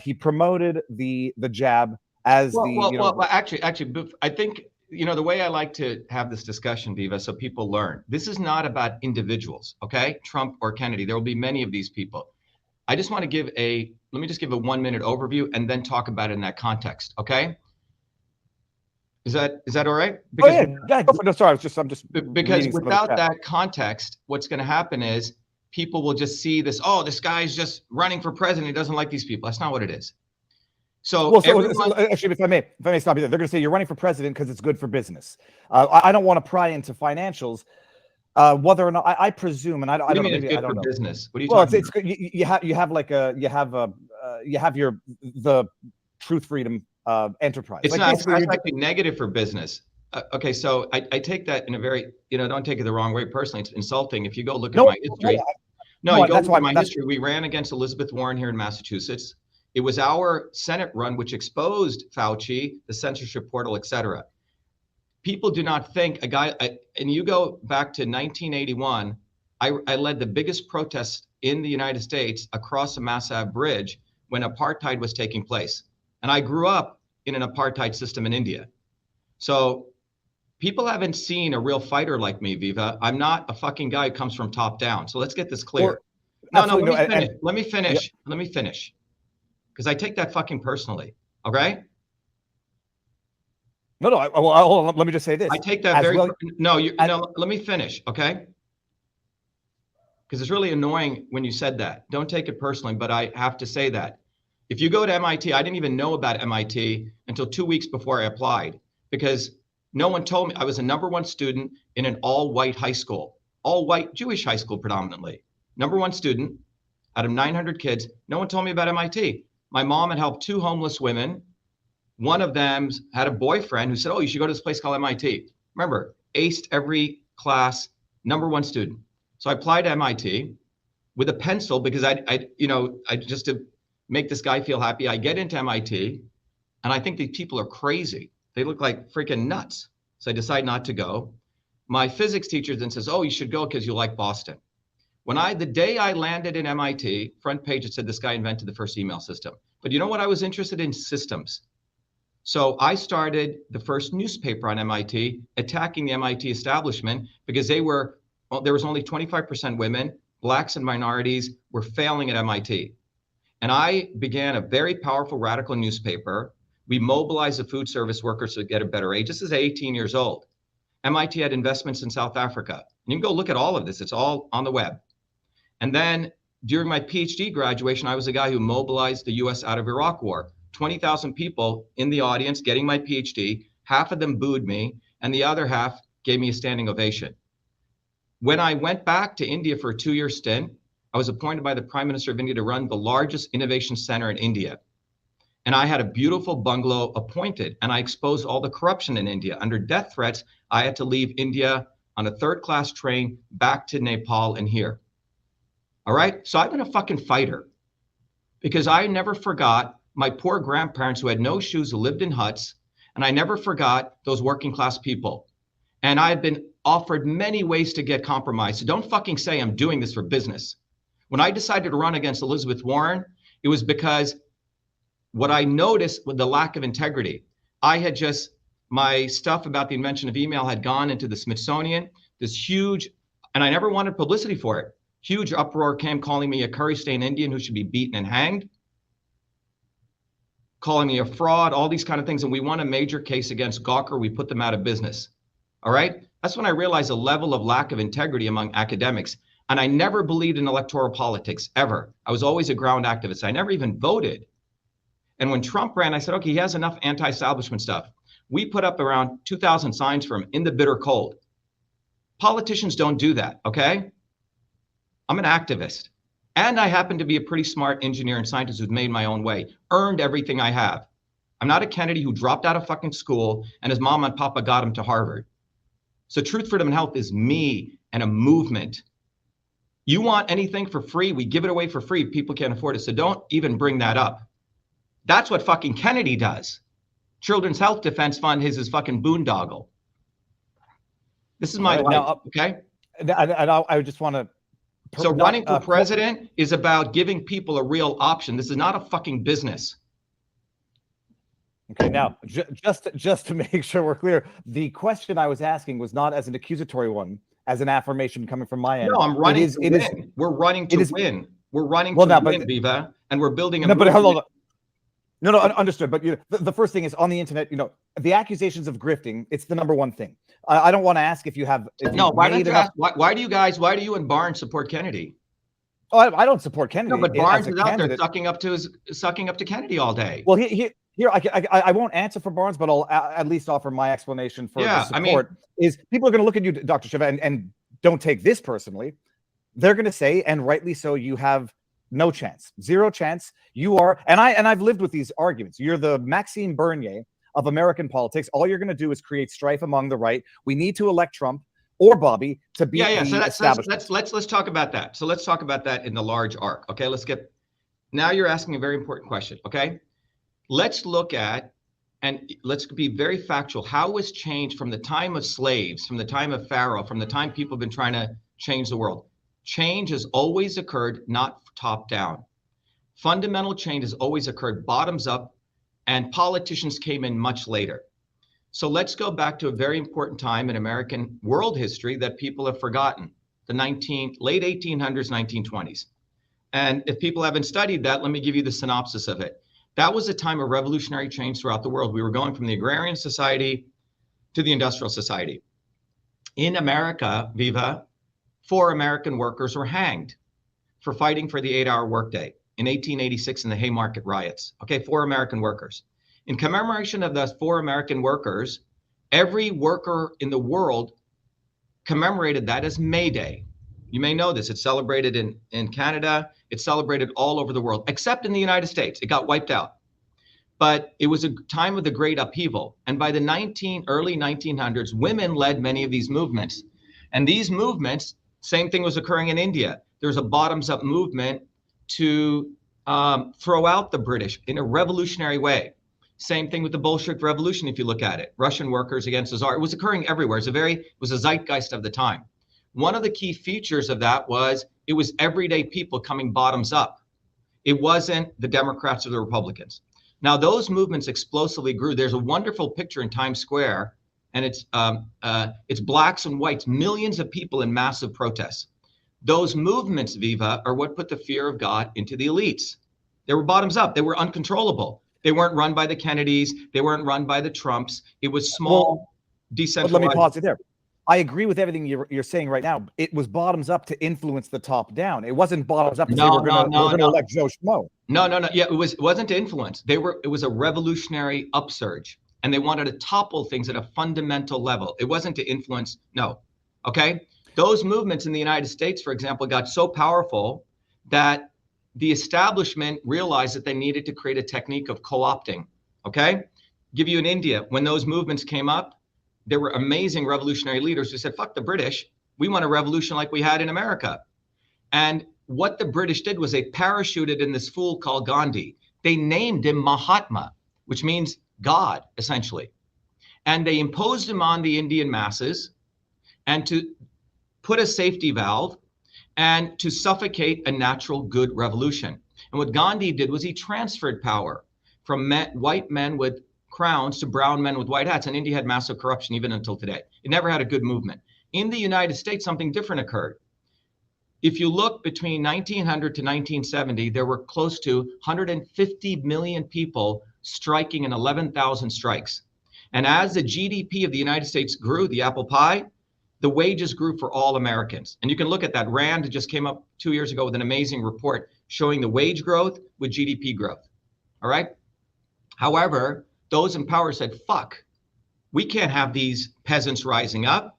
he promoted the jab as actually, I think, the way I like to have this discussion, Viva, so people learn, this is not about individuals, okay? Trump or Kennedy, there will be many of these people. I just want to let me just give a 1-minute overview and then talk about it in that context, okay? Is that all right? Because, go for it. No, sorry, I'm just because without that context, what's going to happen is people will just see this, oh, this guy's just running for president, he doesn't like these people. That's not what it is. So, actually, if I may stop you there, they're going to say you're running for president because it's good for business. I don't want to pry into financials. Whether or not I presume, and I don't know. Maybe it's good for business. What are you talking about? You have the Truth Freedom enterprise. It's actually negative for business. Okay, so I take that in a very, don't take it the wrong way personally. It's insulting. If you go look at my history. You go look at my history. We ran against Elizabeth Warren here in Massachusetts. It was our Senate run which exposed Fauci, the censorship portal, etc. People do not think and you go back to 1981, I led the biggest protest in the United States across the Mass Ave Bridge when apartheid was taking place. And I grew up in an apartheid system in India. So people haven't seen a real fighter like me, Viva. I'm not a fucking guy who comes from top down. So let's get this clear. Let me finish. Because I take that fucking personally, okay? No, hold on. Let me just say this. I take that let me finish, okay? Because it's really annoying when you said that. Don't take it personally, but I have to say that. If you go to MIT, I didn't even know about MIT until 2 weeks before I applied, because no one told me. I was a #1 student in an all-white high school, all-white Jewish high school predominantly. #1 student out of 900 kids. No one told me about MIT. My mom had helped 2 homeless women. One of them had a boyfriend who said, oh, you should go to this place called MIT. Remember, aced every class, #1 student. So I applied to MIT with a pencil because I just to make this guy feel happy. I get into MIT and I think these people are crazy. They look like freaking nuts. So I decide not to go. My physics teacher then says, oh, you should go because you like Boston. The day I landed in MIT, front page, it said this guy invented the first email system. But you know what I was interested in? Systems. So I started the first newspaper on MIT, attacking the MIT establishment because there was only 25% women, blacks and minorities were failing at MIT. And I began a very powerful radical newspaper. We mobilized the food service workers to get a better wage. This is 18 years old. MIT had investments in South Africa. And you can go look at all of this. It's all on the web. And then during my PhD graduation, I was the guy who mobilized the US out of Iraq war. 20,000 people in the audience getting my PhD. Half of them booed me, and the other half gave me a standing ovation. When I went back to India for a 2-year stint, I was appointed by the Prime Minister of India to run the largest innovation center in India. And I had a beautiful bungalow appointed, and I exposed all the corruption in India. Under death threats, I had to leave India on a 3rd-class train back to Nepal and here. All right? So I've been a fucking fighter because I never forgot my poor grandparents who had no shoes, who lived in huts, and I never forgot those working class people. And I had been offered many ways to get compromised. So don't fucking say I'm doing this for business. When I decided to run against Elizabeth Warren, it was because what I noticed with the lack of integrity. My stuff about the invention of email had gone into the Smithsonian, this huge, and I never wanted publicity for it. Huge uproar came calling me a curry-stained Indian who should be beaten and hanged, calling me a fraud, all these kind of things. And we won a major case against Gawker. We put them out of business. All right. That's when I realized a level of lack of integrity among academics. And I never believed in electoral politics, ever. I was always a ground activist. I never even voted. And when Trump ran, I said, okay, he has enough anti-establishment stuff. We put up around 2,000 signs for him in the bitter cold. Politicians don't do that, okay? I'm an activist. And I happen to be a pretty smart engineer and scientist who's made my own way, earned everything I have. I'm not a Kennedy who dropped out of fucking school and his mom and papa got him to Harvard. So Truth, Freedom, and Health is me and a movement. You want anything for free, we give it away for free. People can't afford it, so don't even bring that up. That's what fucking Kennedy does. Children's Health Defense Fund is his fucking boondoggle. This is my life, okay? And I just want to So running for president is about giving people a real option. This is not a fucking business. Okay, now, just to make sure we're clear, the question I was asking was not as an accusatory one, as an affirmation coming from my end. No, I'm running to win. We're running to win. We're running to win, Viva, and we're building a movement. Hold on. No, understood. But the first thing is on the internet, the accusations of grifting, it's the number one thing. I don't want to ask if you have. Why do you and Barnes support Kennedy? Oh, I don't support Kennedy. No, but Barnes is out there sucking up to Kennedy all day. Well, here, I won't answer for Barnes, but I'll at least offer my explanation for the support. Is people are going to look at you, Dr. Shiva, and don't take this personally. They're going to say, and rightly so, you have no chance, zero chance. You are, and I've lived with these arguments. You're the Maxime Bernier of American politics. All you're going to do is create strife among the right. We need to elect Trump or Bobby to be So let's talk about that. So let's talk about that in the large arc. Okay, now you're asking a very important question. Okay. Let's look at, and let's be very factual. How was change from the time of slaves, from the time of Pharaoh, from the time people have been trying to change the world? Change has always occurred, not top down. Fundamental change has always occurred bottoms up, and politicians came in much later. So let's go back to a very important time in American world history that people have forgotten, the late 1800s, 1920s. And if people haven't studied that, let me give you the synopsis of it. That was a time of revolutionary change throughout the world. We were going from the agrarian society to the industrial society. In America, Viva, 4 American workers were hanged for fighting for the 8-hour workday in 1886 in the Haymarket riots. Okay, 4 American workers. In commemoration of those 4 American workers, every worker in the world commemorated that as May Day. You may know this. It's celebrated in Canada. It's celebrated all over the world, except in the United States. It got wiped out. But it was a time of the great upheaval. And by the early 1900s, women led many of these movements. And these movements, same thing was occurring in India. There's a bottoms-up movement to throw out the British in a revolutionary way. Same thing with the Bolshevik Revolution, if you look at it. Russian workers against the Tsar. It was occurring everywhere. It was a zeitgeist of the time. One of the key features of that was it was everyday people coming bottoms up. It wasn't the Democrats or the Republicans. Now, those movements explosively grew. There's a wonderful picture in Times Square, and it's blacks and whites, millions of people in massive protests. Those movements, Viva, are what put the fear of God into the elites. They were bottoms up. They were uncontrollable. They weren't run by the Kennedys. They weren't run by the Trumps. It was small, decentralized. Let me pause it there. I agree with everything you're saying right now. It was bottoms up to influence the top down. It wasn't bottoms up to say we're going to elect Joe Schmo. No. Yeah, it wasn't to influence. It was a revolutionary upsurge, and they wanted to topple things at a fundamental level. It wasn't to influence. No. Okay. Those movements in the United States, for example, got so powerful that the establishment realized that they needed to create a technique of co-opting. Okay. Give you in India, when those movements came up, there were amazing revolutionary leaders who said, fuck the British. We want a revolution like we had in America. And what the British did was they parachuted in this fool called Gandhi. They named him Mahatma, which means God, essentially. And they imposed him on the Indian masses and to put a safety valve and to suffocate a natural good revolution. And what Gandhi did was he transferred power from white men with crowns to brown men with white hats. And India had massive corruption even until today. It never had a good movement. In the United States, something different occurred. If you look between 1900 to 1970, there were close to 150 million people striking in 11,000 strikes. And as the GDP of the United States grew, the apple pie, the wages grew for all Americans. And you can look at that. Rand just came up 2 years ago with an amazing report showing the wage growth with GDP growth. All right. However, those in power said, fuck, we can't have these peasants rising up.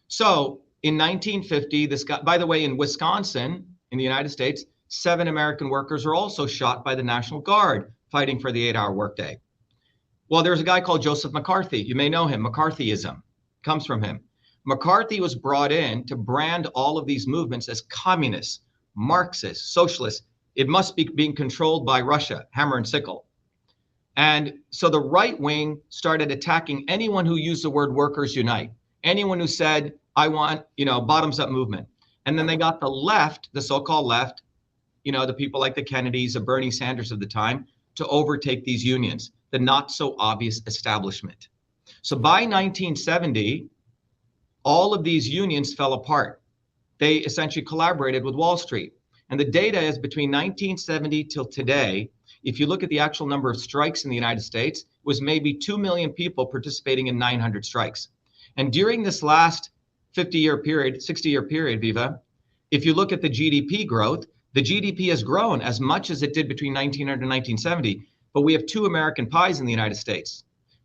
So in 1950, this guy, by the way, in Wisconsin, in the United States, 7 American workers were also shot by the National Guard fighting for the 8-hour workday. Well, there's a guy called Joseph McCarthy. You may know him. McCarthyism comes from him. McCarthy was brought in to brand all of these movements as communists, Marxists, socialists. It must be being controlled by Russia, hammer and sickle. And so the right wing started attacking anyone who used the word workers unite, anyone who said, I want, bottoms up movement. And then they got the left, the so-called left, the people like the Kennedys, the Bernie Sanders of the time, to overtake these unions, the not so obvious establishment. So by 1970, all of these unions fell apart. They essentially collaborated with Wall Street. And the data is between 1970 till today, if you look at the actual number of strikes in the United States, it was maybe 2 million people participating in 900 strikes. And during this last 50-year period, 60-year period, Viva, if you look at the GDP growth, the GDP has grown as much as it did between 1900 and 1970, but we have two American pies in the United States.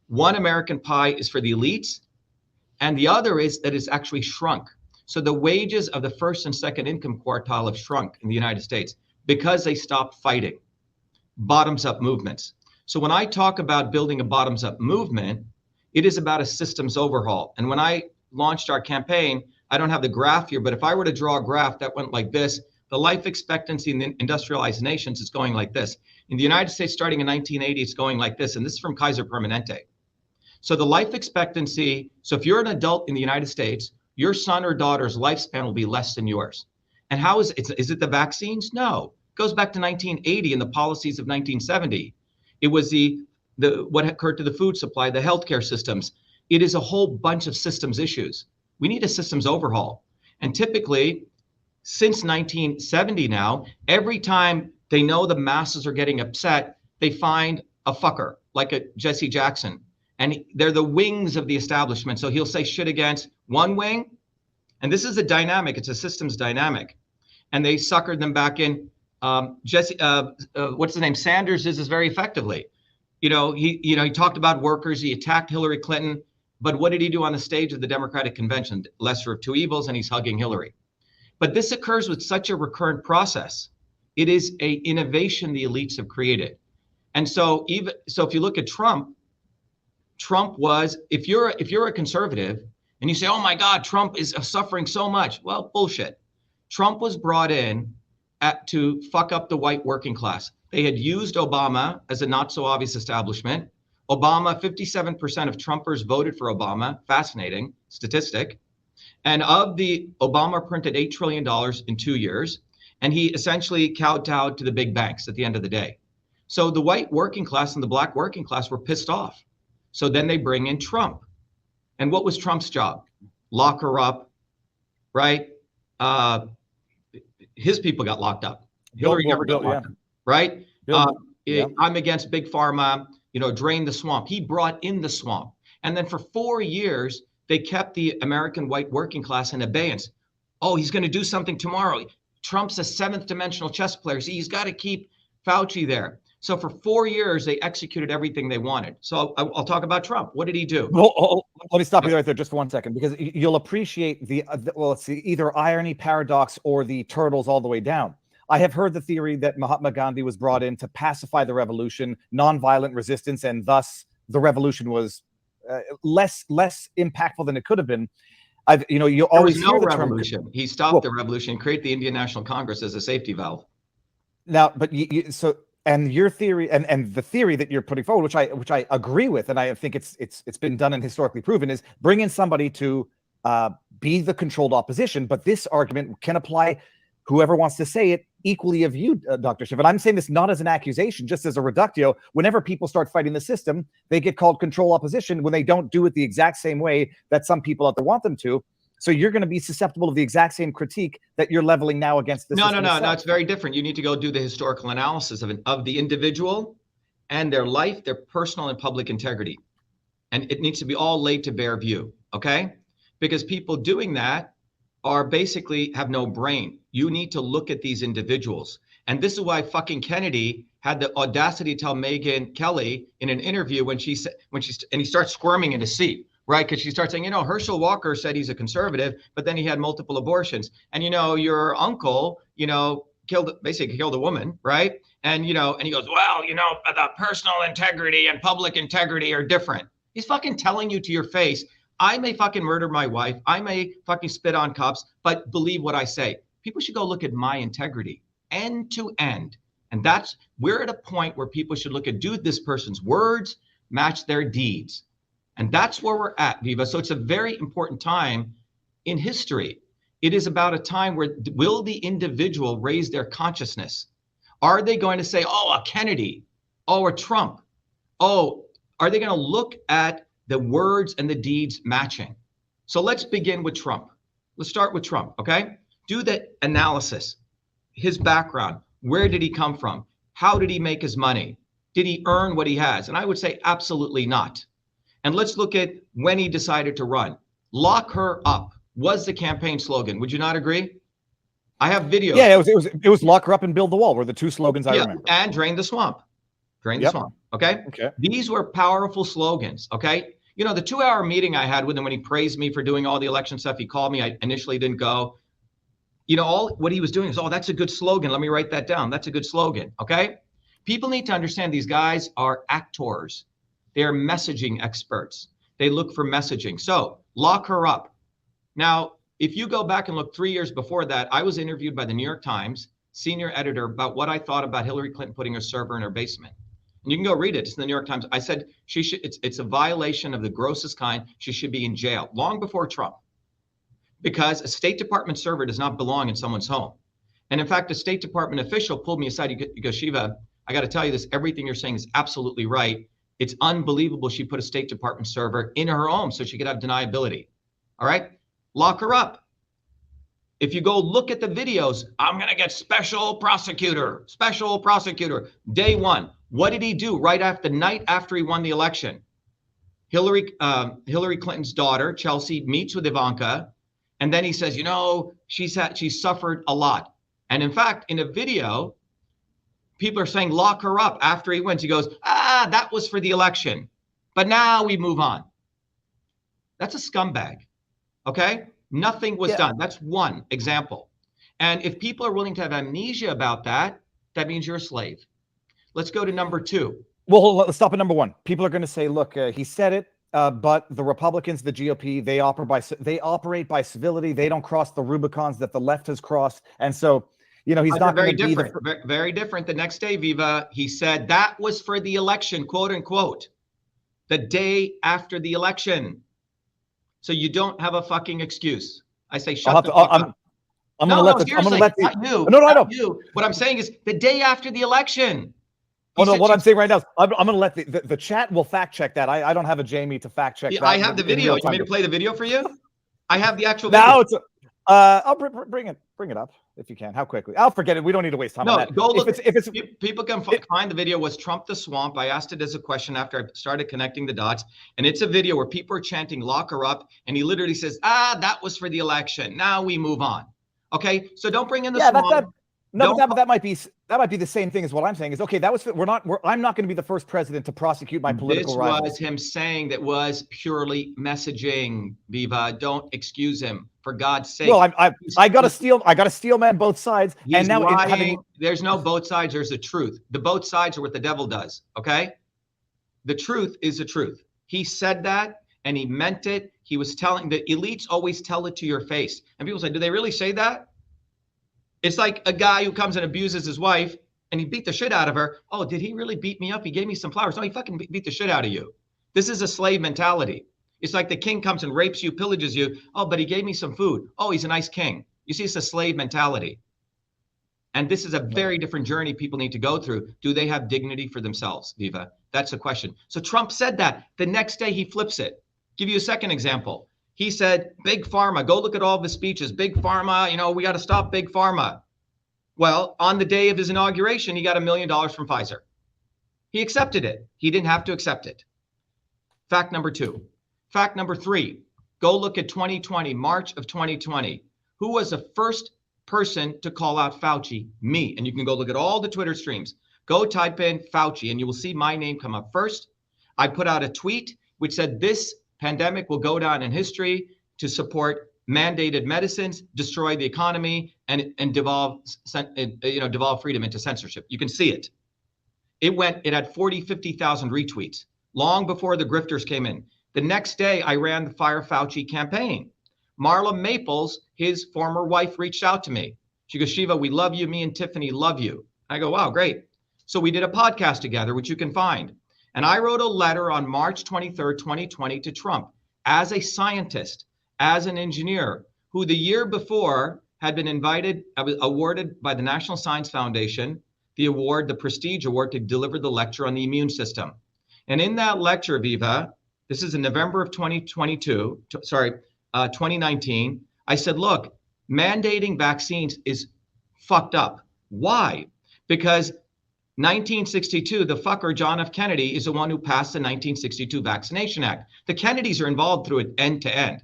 One American pie is for the elites, and the other is that it's actually shrunk. So the wages of the first and second income quartile have shrunk in the United States because they stopped fighting bottoms-up movements. So when I talk about building a bottoms-up movement, it is about a systems overhaul. And when I launched our campaign, I don't have the graph here, but if I were to draw a graph that went like this, the life expectancy in the industrialized nations is going like this. In the United States, starting in 1980, it's going like this. And this is from Kaiser Permanente. So the life expectancy, so if you're an adult in the United States, your son or daughter's lifespan will be less than yours. And how is it? Is it the vaccines? No. It goes back to 1980 and the policies of 1970. It was the what occurred to the food supply, the healthcare systems. It is a whole bunch of systems issues. We need a systems overhaul. And typically, since 1970 now, every time they know the masses are getting upset, they find a fucker like a Jesse Jackson. And they're the wings of the establishment. So he'll say shit against one wing. And this is a dynamic. It's a systems dynamic. And they suckered them back in. What's the name? Sanders is very effectively. He talked about workers. He attacked Hillary Clinton. But what did he do on the stage of the Democratic Convention? Lesser of two evils, and he's hugging Hillary. But this occurs with such a recurrent process. It is a innovation the elites have created. And so if you look at Trump was, if you're a conservative and you say, oh my God, Trump is suffering so much. Well, bullshit. Trump was brought in to fuck up the white working class. They had used Obama as a not so obvious establishment. Obama, 57% of Trumpers voted for Obama. Fascinating statistic. And of the Obama printed $8 trillion in 2 years, and he essentially kowtowed to the big banks at the end of the day. So the white working class and the black working class were pissed off. So then they bring in Trump. And what was Trump's job? Lock her up, right? His people got locked up. Hillary never got locked up, right? I'm against big pharma, drain the swamp. He brought in the swamp. And then for 4 years, they kept the American white working class in abeyance. Oh, he's going to do something tomorrow. Trump's a seventh dimensional chess player. See, he's got to keep Fauci there. So for 4 years, they executed everything they wanted. So I'll talk about Trump. What did he do? Well, let me stop you right there just for 1 second, because you'll appreciate let's see, either irony, paradox, or the turtles all the way down. I have heard the theory that Mahatma Gandhi was brought in to pacify the revolution, nonviolent resistance, and thus the revolution was less impactful than it could have been. You always hear the revolution. He stopped the revolution, create the Indian National Congress as a safety valve. Now, but and your theory and the theory that you're putting forward, which I agree with, and I think it's been done and historically proven, is bring in somebody to be the controlled opposition. But this argument can apply, whoever wants to say it, equally of you, Dr. Shiva. And I'm saying this not as an accusation, just as a reductio. Whenever people start fighting the system, they get called control opposition when they don't do it the exact same way that some people out there want them to. So you're going to be susceptible to the exact same critique that you're leveling now against the system. No, it's very different. You need to go do the historical analysis of the individual and their life, their personal and public integrity. And it needs to be all laid to bare view, okay? Because people doing that are basically have no brain. You need to look at these individuals. And this is why fucking Kennedy had the audacity to tell Megyn Kelly in an interview when he starts squirming in his seat, right? Because she starts saying, Herschel Walker said he's a conservative, but then he had multiple abortions. And, your uncle, basically killed a woman, right? And, and he goes, well, the personal integrity and public integrity are different. He's fucking telling you to your face, I may fucking murder my wife. I may fucking spit on cops, but believe what I say. People should go look at my integrity end to end. And we're at a point where people should look at, do this person's words match their deeds? And that's where we're at, Viva. So it's a very important time in history. It is about a time where will the individual raise their consciousness? Are they going to say, oh, a Kennedy, oh, a Trump? Oh, are they going to look at the words and the deeds matching? So let's begin with Trump. Let's start with Trump, okay? Do the analysis, his background. Where did he come from? How did he make his money? Did he earn what he has? And I would say absolutely not. And let's look at when he decided to run. Lock her up was the campaign slogan. Would you not agree? I have videos. Yeah, it was lock her up and build the wall were the two slogans I remember. And drain the swamp. Drain the swamp. Okay? These were powerful slogans. Okay. You know, the 2-hour meeting I had with him when he praised me for doing all the election stuff, he called me. I initially didn't go. You know, all what he was doing is, oh, that's a good slogan. Let me write that down. That's a good slogan. Okay. People need to understand these guys are actors. They're messaging experts. They look for messaging. So lock her up. Now, if you go back and look 3 years before that, I was interviewed by the New York Times senior editor about what I thought about Hillary Clinton putting her server in her basement. And you can go read it. It's in the New York Times. I said she should. It's a violation of the grossest kind. She should be in jail long before Trump, because a State Department server does not belong in someone's home. And in fact, a State Department official pulled me aside. He goes, Shiva, I got to tell you this. Everything you're saying is absolutely right. It's unbelievable she put a State Department server in her home so she could have deniability. All right, lock her up. If you go look at the videos, I'm going to get special prosecutor. Day one. What did he do right after the night after he won the election? Hillary Clinton's daughter, Chelsea, meets with Ivanka. And then he says, you know, she's suffered a lot. And in fact, in a video, people are saying, lock her up after he wins. He goes, that was for the election. But now we move on. That's a scumbag. Okay? Nothing was done. That's one example. And if people are willing to have amnesia about that, that means you're a slave. Let's go to number two. Well, let's stop at number one. People are going to say, look, he said it, but the Republicans, the GOP, they operate by civility. They don't cross the Rubicons that the left has crossed. And so, you know, he's not very different. Very different. The next day, Viva, he said that was for the election, quote unquote, the day after the election. So you don't have a fucking excuse. I say, shut the fuck up. I'm going to let not you. No, I don't. You. What I'm saying is the day after the election. Oh, no, what I'm saying right now is I'm going to let the chat will fact check that. I don't have a Jamie to fact check that. I have the video. You want me to play the video for you? I have the actual video. Now it's I'll bring it up if you can. How quickly? I'll forget it. We don't need to waste time on that. Go look. People can find the video. Was Trump the swamp? I asked it as a question after I started connecting the dots, and it's a video where people are chanting "lock her up," and he literally says, that was for the election. Now we move on. Okay, so don't bring in the swamp. That might be the same thing as what I'm saying is, okay, I'm not going to be the first president to prosecute my political rivals. This was him saying that was purely messaging, Viva. Don't excuse him, for God's sake. Well, I got to steel man both sides. He's and now there's no both sides. There's the truth. The both sides are what the devil does. Okay. The truth is the truth. He said that and he meant it. He was telling the elites always tell it to your face. And people say, do they really say that? It's like a guy who comes and abuses his wife and he beat the shit out of her. Oh, did he really beat me up? He gave me some flowers. No, he fucking beat the shit out of you. This is a slave mentality. It's like the king comes and rapes you, pillages you. Oh, but he gave me some food. Oh, he's a nice king. You see, it's a slave mentality. And this is a very different journey people need to go through. Do they have dignity for themselves, Viva? That's the question. So Trump said that. The next day he flips it. Give you a second example. He said, big pharma, go look at all the speeches. Big pharma, you know, we got to stop big pharma. Well, on the day of his inauguration, he got $1 million from Pfizer. He accepted it. He didn't have to accept it. Fact number two. Fact number three, go look at 2020, March of 2020. Who was the first person to call out Fauci? Me. And you can go look at all the Twitter streams. Go type in Fauci and you will see my name come up first. I put out a tweet which said this pandemic will go down in history to support mandated medicines, destroy the economy, and devolve freedom into censorship. You can see it. It had 40, 50,000 retweets long before the grifters came in. The next day, I ran the Fire Fauci campaign. Marla Maples, his former wife, reached out to me. She goes, Shiva, we love you. Me and Tiffany love you. I go, wow, great. So we did a podcast together, which you can find. And I wrote a letter on March 23rd, 2020 to Trump. As a scientist, as an engineer, who the year before had been awarded by the National Science Foundation, the prestige award to deliver the lecture on the immune system. And in that lecture, Viva, this is in November of 2019, I said, look, mandating vaccines is fucked up. Why? Because 1962, the fucker John F. Kennedy is the one who passed the 1962 Vaccination Act. The Kennedys are involved through it end to end.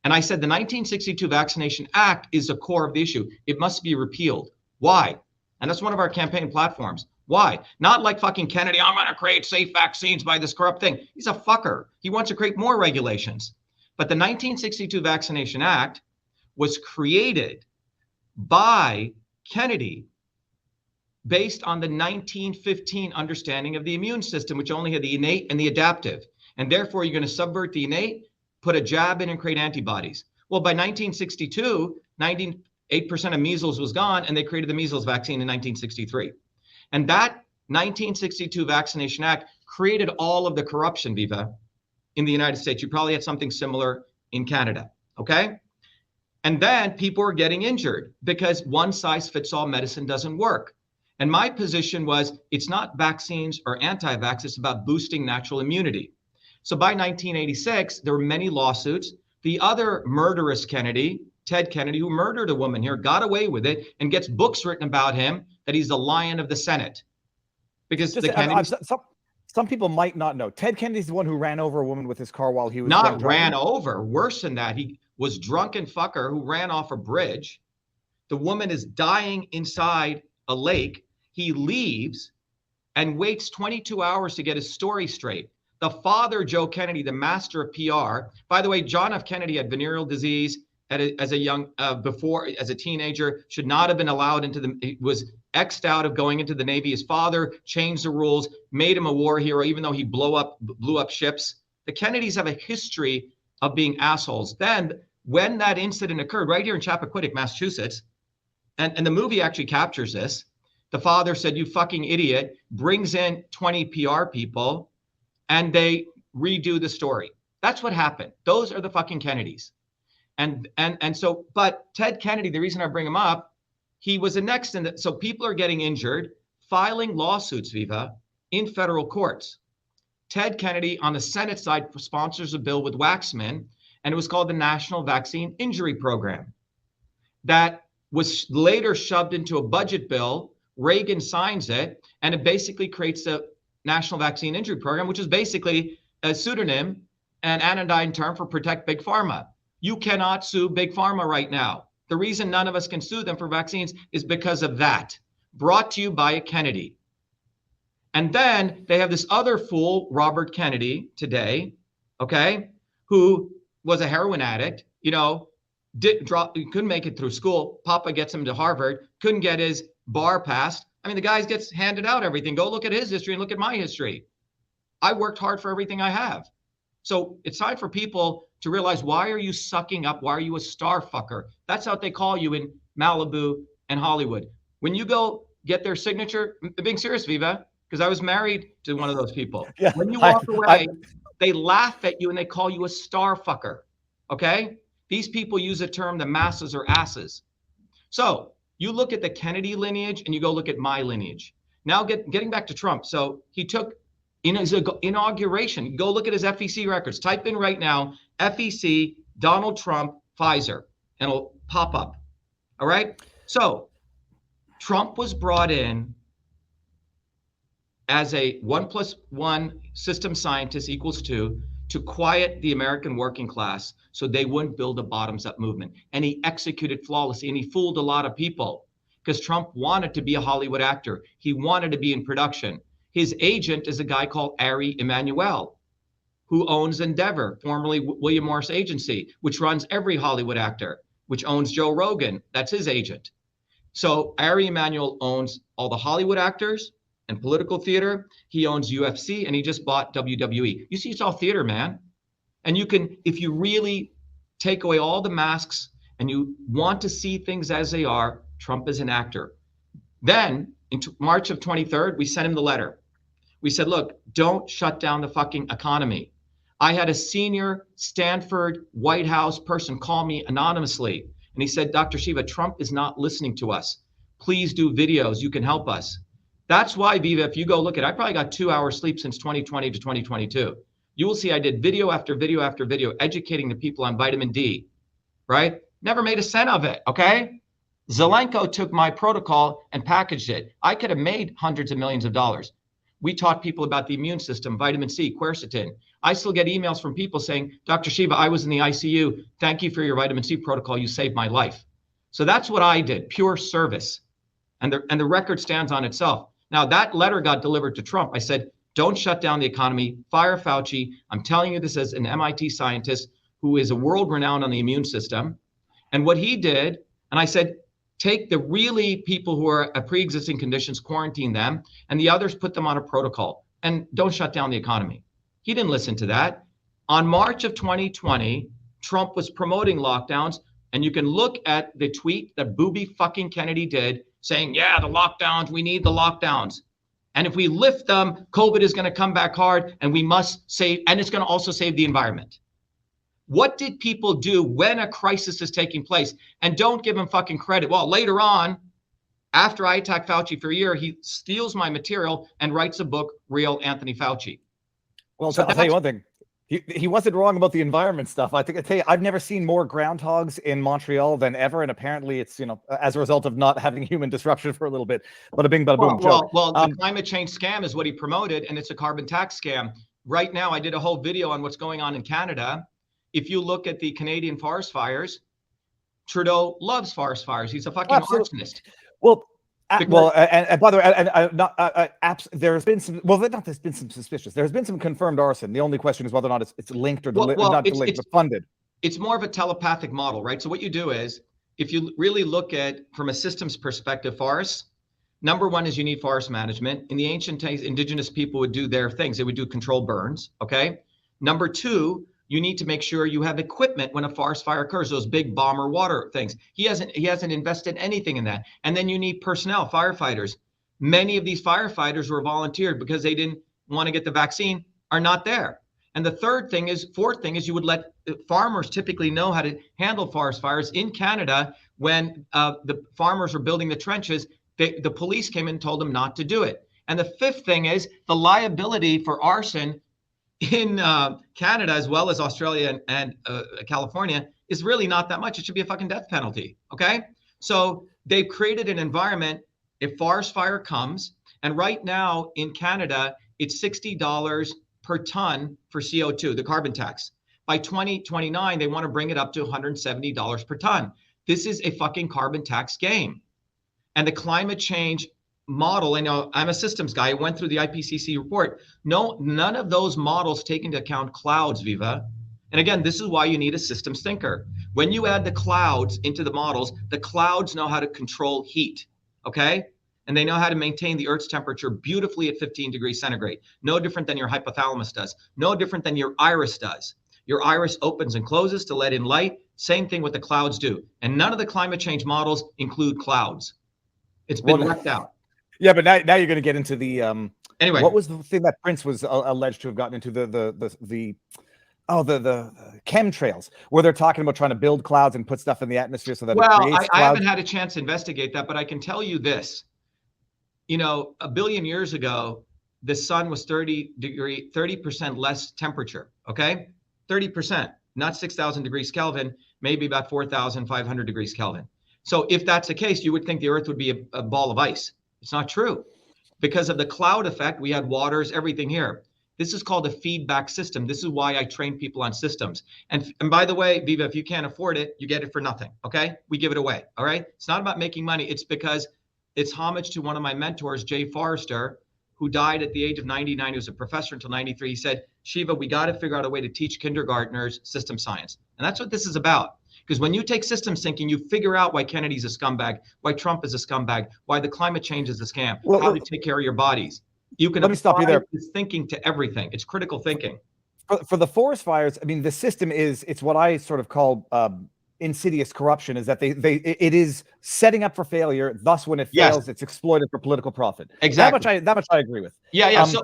And I said the 1962 Vaccination Act is the core of the issue. It must be repealed. Why? And that's one of our campaign platforms. Why? Not like fucking Kennedy, I'm going to create safe vaccines by this corrupt thing. He's a fucker. He wants to create more regulations. But the 1962 Vaccination Act was created by Kennedy based on the 1915 understanding of the immune system, which only had the innate and the adaptive. And therefore, you're going to subvert the innate, put a jab in and create antibodies. Well, by 1962, 98% of measles was gone, and they created the measles vaccine in 1963. And that 1962 Vaccination Act created all of the corruption, Viva, in the United States. You probably had something similar in Canada, okay? And then people are getting injured because one-size-fits-all medicine doesn't work. And my position was, it's not vaccines or anti-vax, it's about boosting natural immunity. So by 1986, there were many lawsuits. The other murderous Kennedy, Ted Kennedy, who murdered a woman here, got away with it and gets books written about him that he's the lion of the Senate. Because the Kennedys... Some people might not know. Ted Kennedy's the one who ran over a woman with his car while he was not ran over. Worse than that, he was drunken fucker who ran off a bridge. The woman is dying inside a lake. He leaves and waits 22 hours to get his story straight. The father, Joe Kennedy, the master of PR. By the way, John F. Kennedy had venereal disease as a teenager, should not have been allowed he was X'd out of going into the Navy. His father changed the rules, made him a war hero, even though he blew up ships. The Kennedys have a history of being assholes. Then when that incident occurred right here in Chappaquiddick, Massachusetts, and the movie actually captures this, the father said, you fucking idiot, brings in 20 PR people, and they redo the story. That's what happened. Those are the fucking Kennedys. But Ted Kennedy, the reason I bring him up, he was the next so people are getting injured, filing lawsuits, Viva, in federal courts. Ted Kennedy on the Senate side sponsors a bill with Waxman, and it was called the National Vaccine Injury Program. That was later shoved into a budget bill. Reagan signs it, and it basically creates a National Vaccine Injury Program, which is basically a pseudonym, an anodyne term for protect Big Pharma. You cannot sue Big Pharma right now. The reason none of us can sue them for vaccines is because of that. Brought to you by a Kennedy. And then they have this other fool, Robert Kennedy, today, okay, who was a heroin addict, couldn't make it through school. Papa gets him to Harvard, couldn't get his bar passed. I mean, the guy gets handed out everything. Go look at his history and look at my history. I worked hard for everything I have. So it's time for people to realize, why are you sucking up? Why are you a star fucker? That's what they call you in Malibu and Hollywood. When you go get their signature, being serious, Viva, because I was married to one of those people. Yeah, when you walk away, they laugh at you and they call you a star fucker, okay? These people use a term, the masses are asses. So you look at the Kennedy lineage and you go look at my lineage. Now getting back to Trump. So he took, in his inauguration, go look at his FEC records. Type in right now, FEC, Donald Trump, Pfizer, and it'll pop up. All right? So Trump was brought in as a 1+1 system scientist equals 2 to quiet the American working class so they wouldn't build a bottoms-up movement. And he executed flawlessly, and he fooled a lot of people because Trump wanted to be a Hollywood actor. He wanted to be in production. His agent is a guy called Ari Emanuel, who owns Endeavor, formerly William Morris Agency, which runs every Hollywood actor, which owns Joe Rogan. That's his agent. So Ari Emanuel owns all the Hollywood actors and political theater. He owns UFC, and he just bought WWE. You see, it's all theater, man. And you can, if you really take away all the masks and you want to see things as they are, Trump is an actor. Then in March of 23rd, we sent him the letter. We said, look, don't shut down the fucking economy. I had a senior Stanford White House person call me anonymously, and he said, Dr. Shiva, Trump is not listening to us. Please do videos. You can help us. That's why, Viva, if you go look at it, I probably got 2 hours sleep since 2020 to 2022. You will see I did video after video after video educating the people on vitamin D, right? Never made a cent of it, okay? Zelenko took my protocol and packaged it. I could have made hundreds of millions of dollars. We taught people about the immune system, vitamin C, quercetin. I still get emails from people saying, Dr. Shiva, I was in the ICU. Thank you for your vitamin C protocol. You saved my life. So that's what I did, pure service. And the record stands on itself. Now, that letter got delivered to Trump. I said, don't shut down the economy. Fire Fauci. I'm telling you this as an MIT scientist who is a world renowned on the immune system. And what he did, and I said, take the really people who are at pre-existing conditions, quarantine them, and the others put them on a protocol, and don't shut down the economy. He didn't listen to that. On March of 2020, Trump was promoting lockdowns, and you can look at the tweet that Booby fucking Kennedy did saying, yeah, the lockdowns, we need the lockdowns. And if we lift them, COVID is going to come back hard, and we must save, and it's going to also save the environment. What did people do when a crisis is taking place? And don't give him fucking credit. Well, later on, after I attack Fauci for a year, he steals my material and writes a book, Real Anthony Fauci. Well, so I'll tell you one thing. He wasn't wrong about the environment stuff. I tell you, I've never seen more groundhogs in Montreal than ever, and apparently it's, you know, as a result of not having human disruption for a little bit. Bada bing, bada boom. Well, the climate change scam is what he promoted, and it's a carbon tax scam. Right now, I did a whole video on what's going on in Canada. If you look at the Canadian forest fires, Trudeau loves forest fires. He's a fucking arsonist. Well, and by the way, there's been some. Well, there's been some suspicious. There's been some confirmed arson. The only question is whether or not it's linked or not linked, but funded. It's more of a telepathic model, right? So what you do is, if you really look at from a systems perspective, forests. Number one is you need forest management. In the ancient days, indigenous people would do their things. They would do controlled burns. Okay. Number two, you need to make sure you have equipment when a forest fire occurs, those big bomber water things. He hasn't invested anything in that. And then you need personnel, firefighters. Many of these firefighters who are volunteered because they didn't want to get the vaccine are not there. And the fourth thing is you would let farmers typically know how to handle forest fires. In Canada, when the farmers were building the trenches, the police came and told them not to do it. And the fifth thing is the liability for arson in Canada, as well as Australia and California, is really not that much. It should be a fucking death penalty, okay? So they've created an environment, if forest fire comes, and right now in Canada, it's $60 per ton for CO2, the carbon tax. By 2029, they want to bring it up to $170 per ton. This is a fucking carbon tax game. And the climate change model, and I'm a systems guy. I went through the IPCC report. No, none of those models take into account clouds, Viva. And again, this is why you need a systems thinker. When you add the clouds into the models, the clouds know how to control heat, okay? And they know how to maintain the Earth's temperature beautifully at 15 degrees centigrade. No different than your hypothalamus does. No different than your iris does. Your iris opens and closes to let in light. Same thing what the clouds do. And none of the climate change models include clouds. It's been left out. Yeah, but now you're going to get into the anyway. What was the thing that Prince was alleged to have gotten into the chemtrails, where they're talking about trying to build clouds and put stuff in the atmosphere so that it creates clouds? I haven't had a chance to investigate that, but I can tell you this. You know, 1 billion years ago, the sun was 30% less temperature. Okay, 30%, not 6,000 degrees Kelvin, maybe about 4,500 degrees Kelvin. So if that's the case, you would think the Earth would be a ball of ice. It's not true. Because of the cloud effect, we had waters, everything here. This is called a feedback system. This is why I train people on systems. And by the way, Viva, if you can't afford it, you get it for nothing, okay? We give it away, all right? It's not about making money. It's because it's homage to one of my mentors, Jay Forrester, who died at the age of 99. He was a professor until 93. He said, Shiva, we got to figure out a way to teach kindergartners system science. And that's what this is about. Because when you take systems thinking, you figure out why Kennedy's a scumbag, why Trump is a scumbag, why the climate change is a scam, how to take care of your bodies. You can let me stop you there. This thinking to everything. It's critical thinking. For the forest fires, I mean, the system it's what I sort of call insidious corruption is that it is setting up for failure. Thus, when it fails, it's exploited for political profit. Exactly. That much I agree with. Yeah. So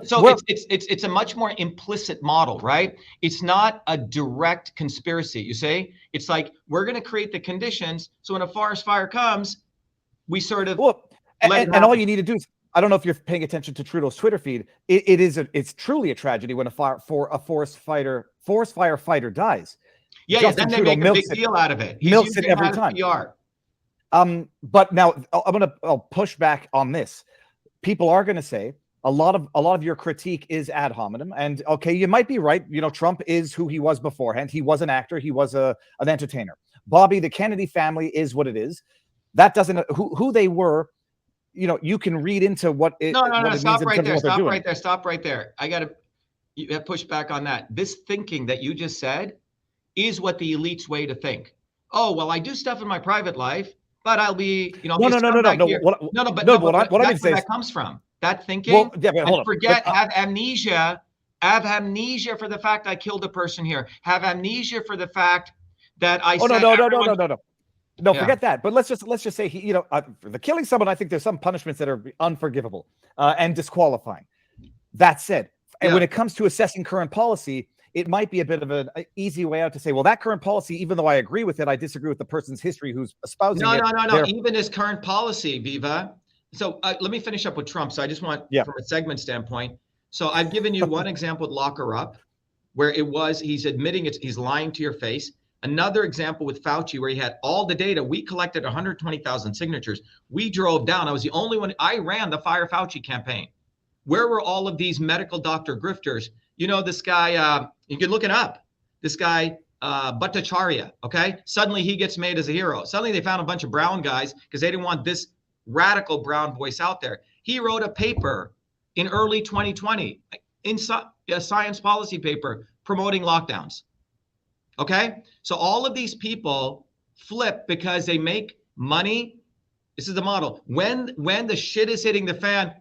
it's a much more implicit model, right? It's not a direct conspiracy. You say it's like we're going to create the conditions so when a forest fire comes, we sort of and all you need to do is, I don't know if you're paying attention to Trudeau's Twitter feed. It's truly a tragedy when a forest firefighter dies. Yeah, then they make a big deal out of it. He's milks it every time. PR. But now I'll push back on this. People are going to say a lot of your critique is ad hominem, and okay, you might be right. You know, Trump is who he was beforehand. He was an actor. He was an entertainer. Bobby, the Kennedy family is what it is. That doesn't who they were. You know, you can read into what it. No. Stop right there. Stop right there. I got to push back on that. This thinking that you just said is what the elite's way to think. Oh, well, I do stuff in my private life, but I'll be, you know, no. What I mean to say that comes from that thinking. Have amnesia for the fact I killed a person here. Have amnesia for the fact that I. No, forget that. But let's just say for the killing someone, I think there's some punishments that are unforgivable and disqualifying. That said, and when it comes to assessing current policy, it might be a bit of an easy way out to say, well, that current policy, even though I agree with it, I disagree with the person's history who's espousing it. No. Even his current policy, Viva. So let me finish up with Trump. So I just want, from a segment standpoint. So I've given you one example with Lock Her Up, where he's admitting he's lying to your face. Another example with Fauci, where he had all the data. We collected 120,000 signatures. We drove down. I was the only one. I ran the Fire Fauci campaign. Where were all of these medical doctor grifters? You know, this guy, you can look it up. This guy, Bhattacharya, okay? Suddenly he gets made as a hero. Suddenly they found a bunch of brown guys because they didn't want this radical brown voice out there. He wrote a paper in early 2020, a science policy paper promoting lockdowns. Okay? So all of these people flip because they make money. This is the model. When the shit is hitting the fan,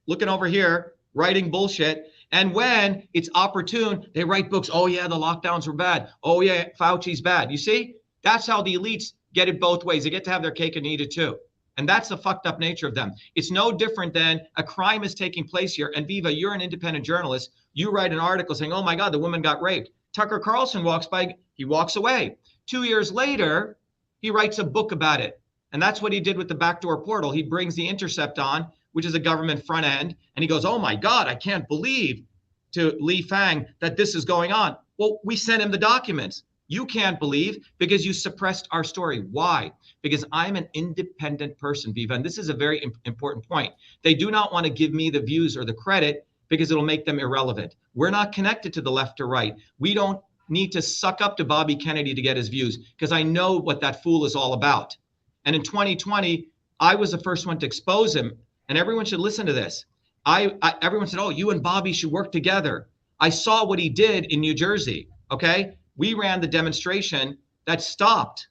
looking over here, writing bullshit. And when it's opportune, they write books. Oh, yeah, the lockdowns were bad. Oh, yeah, Fauci's bad. You see? That's how the elites get it both ways. They get to have their cake and eat it too. And that's the fucked up nature of them. It's no different than a crime is taking place here. And Viva, you're an independent journalist. You write an article saying, oh, my God, the woman got raped. Tucker Carlson walks by. He walks away. 2 years later, he writes a book about it. And that's what he did with the backdoor portal. He brings The Intercept on, which is a government front end. And he goes, oh, my God, I can't believe to Li Fang that this is going on. Well, we sent him the documents. You can't believe because you suppressed our story. Why? Because I'm an independent person, Viva. And this is a very important point. They do not want to give me the views or the credit because it'll make them irrelevant. We're not connected to the left or right. We don't need to suck up to Bobby Kennedy to get his views because I know what that fool is all about. And in 2020, I was the first one to expose him. And everyone should listen to this. Everyone said, oh, you and Bobby should work together. I saw what he did in New Jersey, okay? We ran the demonstration that stopped.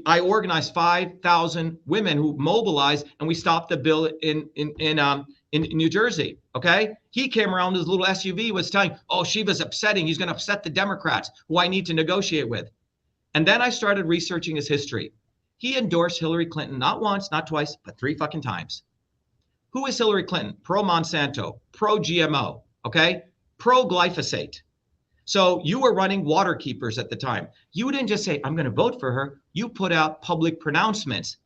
I organized 5,000 women who mobilized, and we stopped the bill in New Jersey, okay? He came around with his little SUV, was telling, oh, Shiva's upsetting. He's going to upset the Democrats, who I need to negotiate with. And then I started researching his history. He endorsed Hillary Clinton, not once, not twice, but 3 fucking times. Who is Hillary Clinton? Pro-Monsanto, pro-GMO, okay? Pro-glyphosate. So you were running Water Keepers at the time. You didn't just say, I'm going to vote for her. You put out public pronouncements.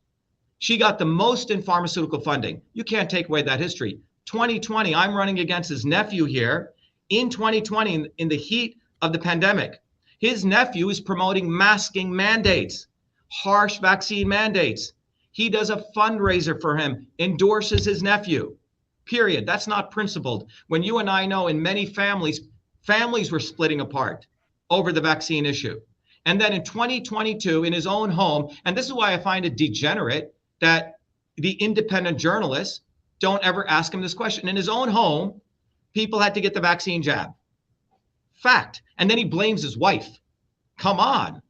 She got the most in pharmaceutical funding. You can't take away that history. 2020, I'm running against his nephew here. In 2020, in the heat of the pandemic, his nephew is promoting masking mandates, harsh vaccine mandates. He does a fundraiser for him, endorses his nephew, period. That's not principled. When you and I know in many families were splitting apart over the vaccine issue. And then in 2022, in his own home, and this is why I find it degenerate that the independent journalists don't ever ask him this question. In his own home, people had to get the vaccine jab. Fact. And then he blames his wife. Come on.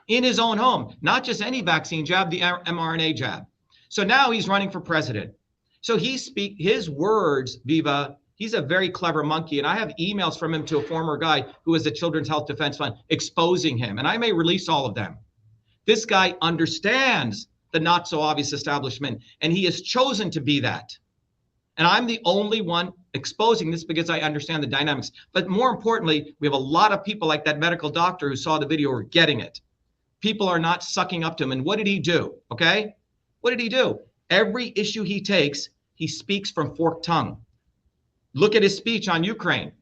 In his own home, not just any vaccine jab, the mRNA jab. So now he's running for president. So his words, Viva, he's a very clever monkey. And I have emails from him to a former guy who was the Children's Health Defense Fund exposing him. And I may release all of them. This guy understands the not so obvious establishment, and he has chosen to be that. And I'm the only one exposing this because I understand the dynamics. But more importantly, we have a lot of people like that medical doctor who saw the video are getting it. People are not sucking up to him. And what did he do? Okay? What did he do? Every issue he takes, he speaks from forked tongue. Look at his speech on Ukraine.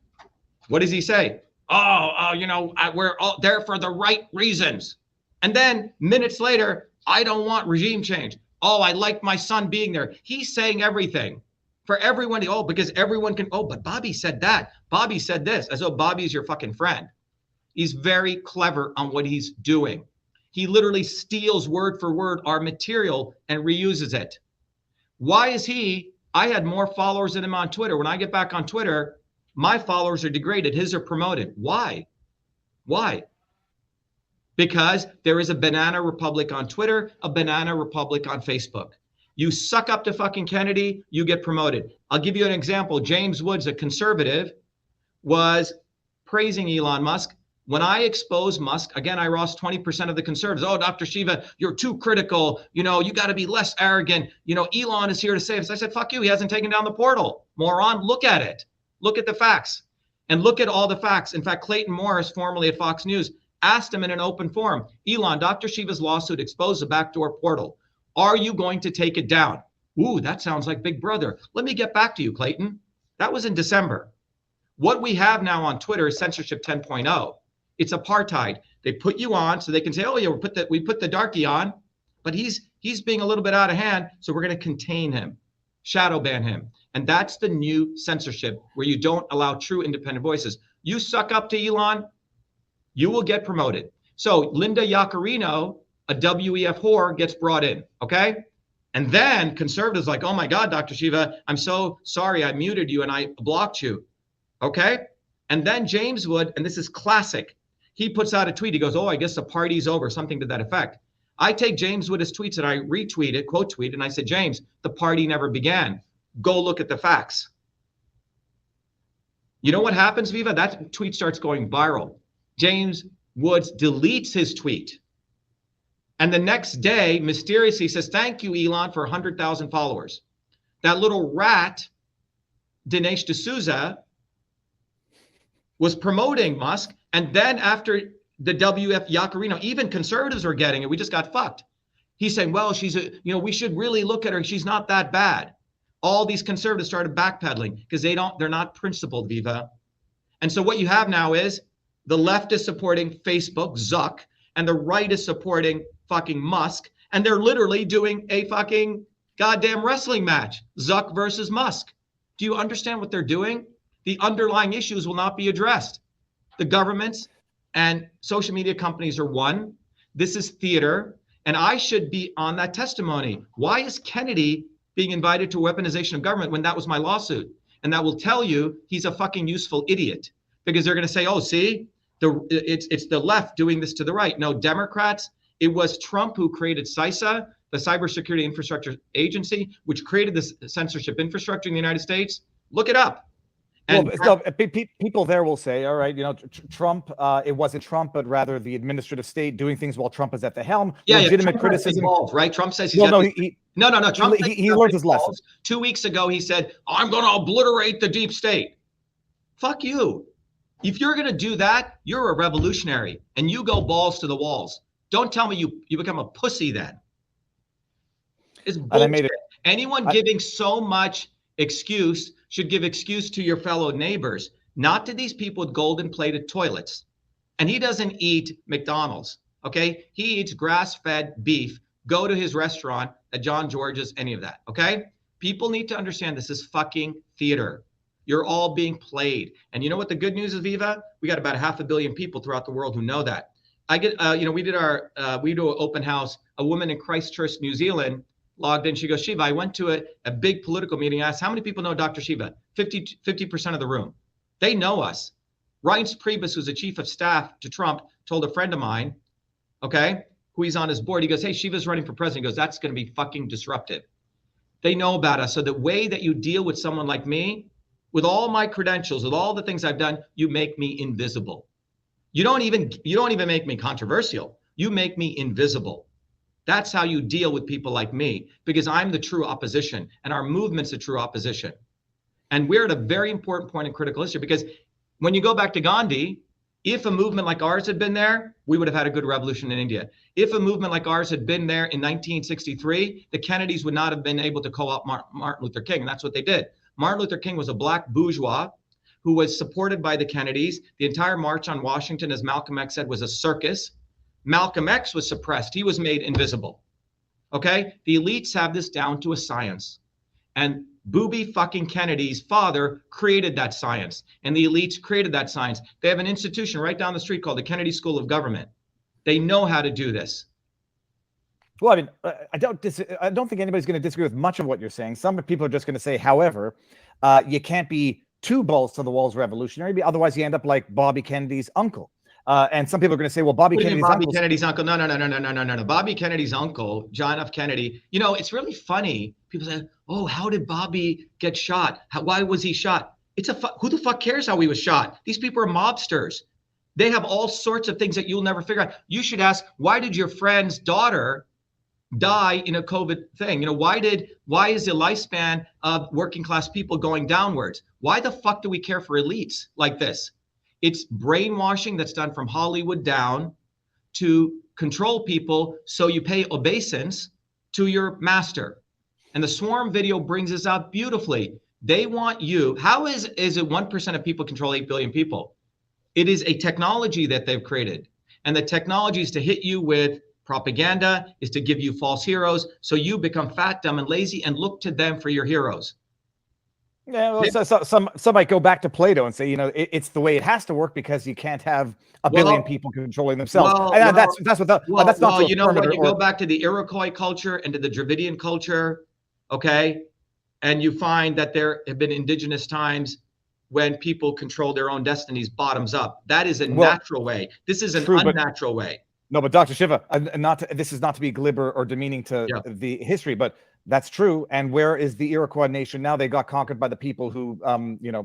What does he say? We're all there for the right reasons. And then minutes later, I don't want regime change. Oh, I like my son being there. He's saying everything for everyone. Oh, because everyone can. Oh, but Bobby said that. Bobby said this, as though Bobby's your fucking friend. He's very clever on what he's doing. He literally steals word for word our material and reuses it. Why is he? I had more followers than him on Twitter. When I get back on Twitter, my followers are degraded. His are promoted. Why? Why? Because there is a banana republic on Twitter, a banana republic on Facebook. You suck up to fucking Kennedy, you get promoted. I'll give you an example. James Woods, a conservative, was praising Elon Musk. When I exposed Musk, again, I lost 20% of the conservatives. Oh, Dr. Shiva, you're too critical. You got to be less arrogant. Elon is here to save us. I said, fuck you. He hasn't taken down the portal. Moron, look at it. Look at the facts. And look at all the facts. In fact, Clayton Morris, formerly at Fox News, asked him in an open forum, Elon, Dr. Shiva's lawsuit exposed the backdoor portal. Are you going to take it down? Ooh, that sounds like Big Brother. Let me get back to you, Clayton. That was in December. What we have now on Twitter is censorship 10.0. It's apartheid. They put you on so they can say, oh yeah, we put the darkie on, but he's being a little bit out of hand, so we're going to contain him, shadow ban him. And that's the new censorship where you don't allow true independent voices. You suck up to Elon, you will get promoted. So Linda Yaccarino, a WEF whore, gets brought in, okay? And then conservatives like, oh my God, Dr. Shiva, I'm so sorry, I muted you and I blocked you, okay? And then James Wood, and this is classic, he puts out a tweet. He goes, oh, I guess the party's over, something to that effect. I take James Wood's tweets and I retweet it, quote tweet, and I said, James, the party never began. Go look at the facts. You know what happens, Viva? That tweet starts going viral. James Woods deletes his tweet. And the next day, mysteriously says, thank you, Elon, for 100,000 followers. That little rat, Dinesh D'Souza, was promoting Musk. And then after the WF Yaccarino, even conservatives are getting it. We just got fucked. He's saying, well, we should really look at her. She's not that bad. All these conservatives started backpedaling because they're not principled, Viva. And so what you have now is the left is supporting Facebook, Zuck, and the right is supporting fucking Musk. And they're literally doing a fucking goddamn wrestling match, Zuck versus Musk. Do you understand what they're doing? The underlying issues will not be addressed. The governments and social media companies are one. This is theater. And I should be on that testimony. Why is Kennedy being invited to weaponization of government when that was my lawsuit? And that will tell you he's a fucking useful idiot, because they're going to say, oh, see, it's the left doing this to the right. No, Democrats, it was Trump who created CISA, the Cybersecurity Infrastructure Agency, which created this censorship infrastructure in the United States. Look it up. And people there will say, all right, Trump, it wasn't Trump, but rather the administrative state doing things while Trump is at the helm. Yeah, legitimate criticism. Involved, right? Trump says he's no. Trump he learned his lesson. 2 weeks ago, he said, I'm going to obliterate the deep state. Fuck you. If you're going to do that, you're a revolutionary and you go balls to the walls. Don't tell me you become a pussy then. It's bullshit. Anyone giving so much excuse should give excuse to your fellow neighbors, not to these people with golden plated toilets. And he doesn't eat McDonald's, okay? He eats grass-fed beef. Go to his restaurant at John George's, any of that, okay? People need to understand this is fucking theater. You're all being played. And you know what the good news is, Viva? We got about 500 million people throughout the world who know that. We do an open house. A woman in Christchurch, New Zealand, logged in. She goes, Shiva, I went to a big political meeting. I asked, how many people know Dr. Shiva? 50% of the room. They know us. Reince Priebus, who's the chief of staff to Trump, told a friend of mine, okay, who he's on his board. He goes, hey, Shiva's running for president. He goes, that's going to be fucking disruptive. They know about us. So the way that you deal with someone like me, with all my credentials, with all the things I've done, you make me invisible. You don't even make me controversial. You make me invisible. That's how you deal with people like me, because I'm the true opposition and our movement's the true opposition. And we're at a very important point in critical history, because when you go back to Gandhi, if a movement like ours had been there, we would have had a good revolution in India. If a movement like ours had been there in 1963, the Kennedys would not have been able to co-opt Martin Luther King. And that's what they did. Martin Luther King was a black bourgeois who was supported by the Kennedys. The entire March on Washington, as Malcolm X said, was a circus. Malcolm X was suppressed. He was made invisible. Okay? The elites have this down to a science. And Booby fucking Kennedy's father created that science. And the elites created that science. They have an institution right down the street called the Kennedy School of Government. They know how to do this. Well, I mean, I don't think anybody's going to disagree with much of what you're saying. Some people are just going to say, however, you can't be too balls to the walls revolutionary, otherwise you end up like Bobby Kennedy's uncle. And some people are going to say, well, Bobby Kennedy's uncle. No. Bobby Kennedy's uncle, John F. Kennedy. You know, it's really funny. People say, oh, how did Bobby get shot? Why was he shot? Who the fuck cares how he was shot? These people are mobsters. They have all sorts of things that you'll never figure out. You should ask, why did your friend's daughter die in a COVID thing? You know, why is the lifespan of working class people going downwards? Why the fuck do we care for elites like this? It's brainwashing that's done from Hollywood down to control people so you pay obeisance to your master. And the swarm video brings this out beautifully. They want you. How is it 1% of people control 8 billion people? It is a technology that they've created. And the technology is to hit you with propaganda, is to give you false heroes. So you become fat, dumb, and lazy and look to them for your heroes. Yeah, well, some might go back to Plato and say, you know, it's the way it has to work because you can't have a billion people controlling themselves. That's not. You know what? You go back to the Iroquois culture and to the Dravidian culture, okay, and you find that there have been indigenous times when people control their own destinies bottoms up. That is a natural way. This is an unnatural way. No, but Dr. Shiva, this is not to be glibber or demeaning to the history, but that's true. And where is the Iroquois nation now? They got conquered by the people who,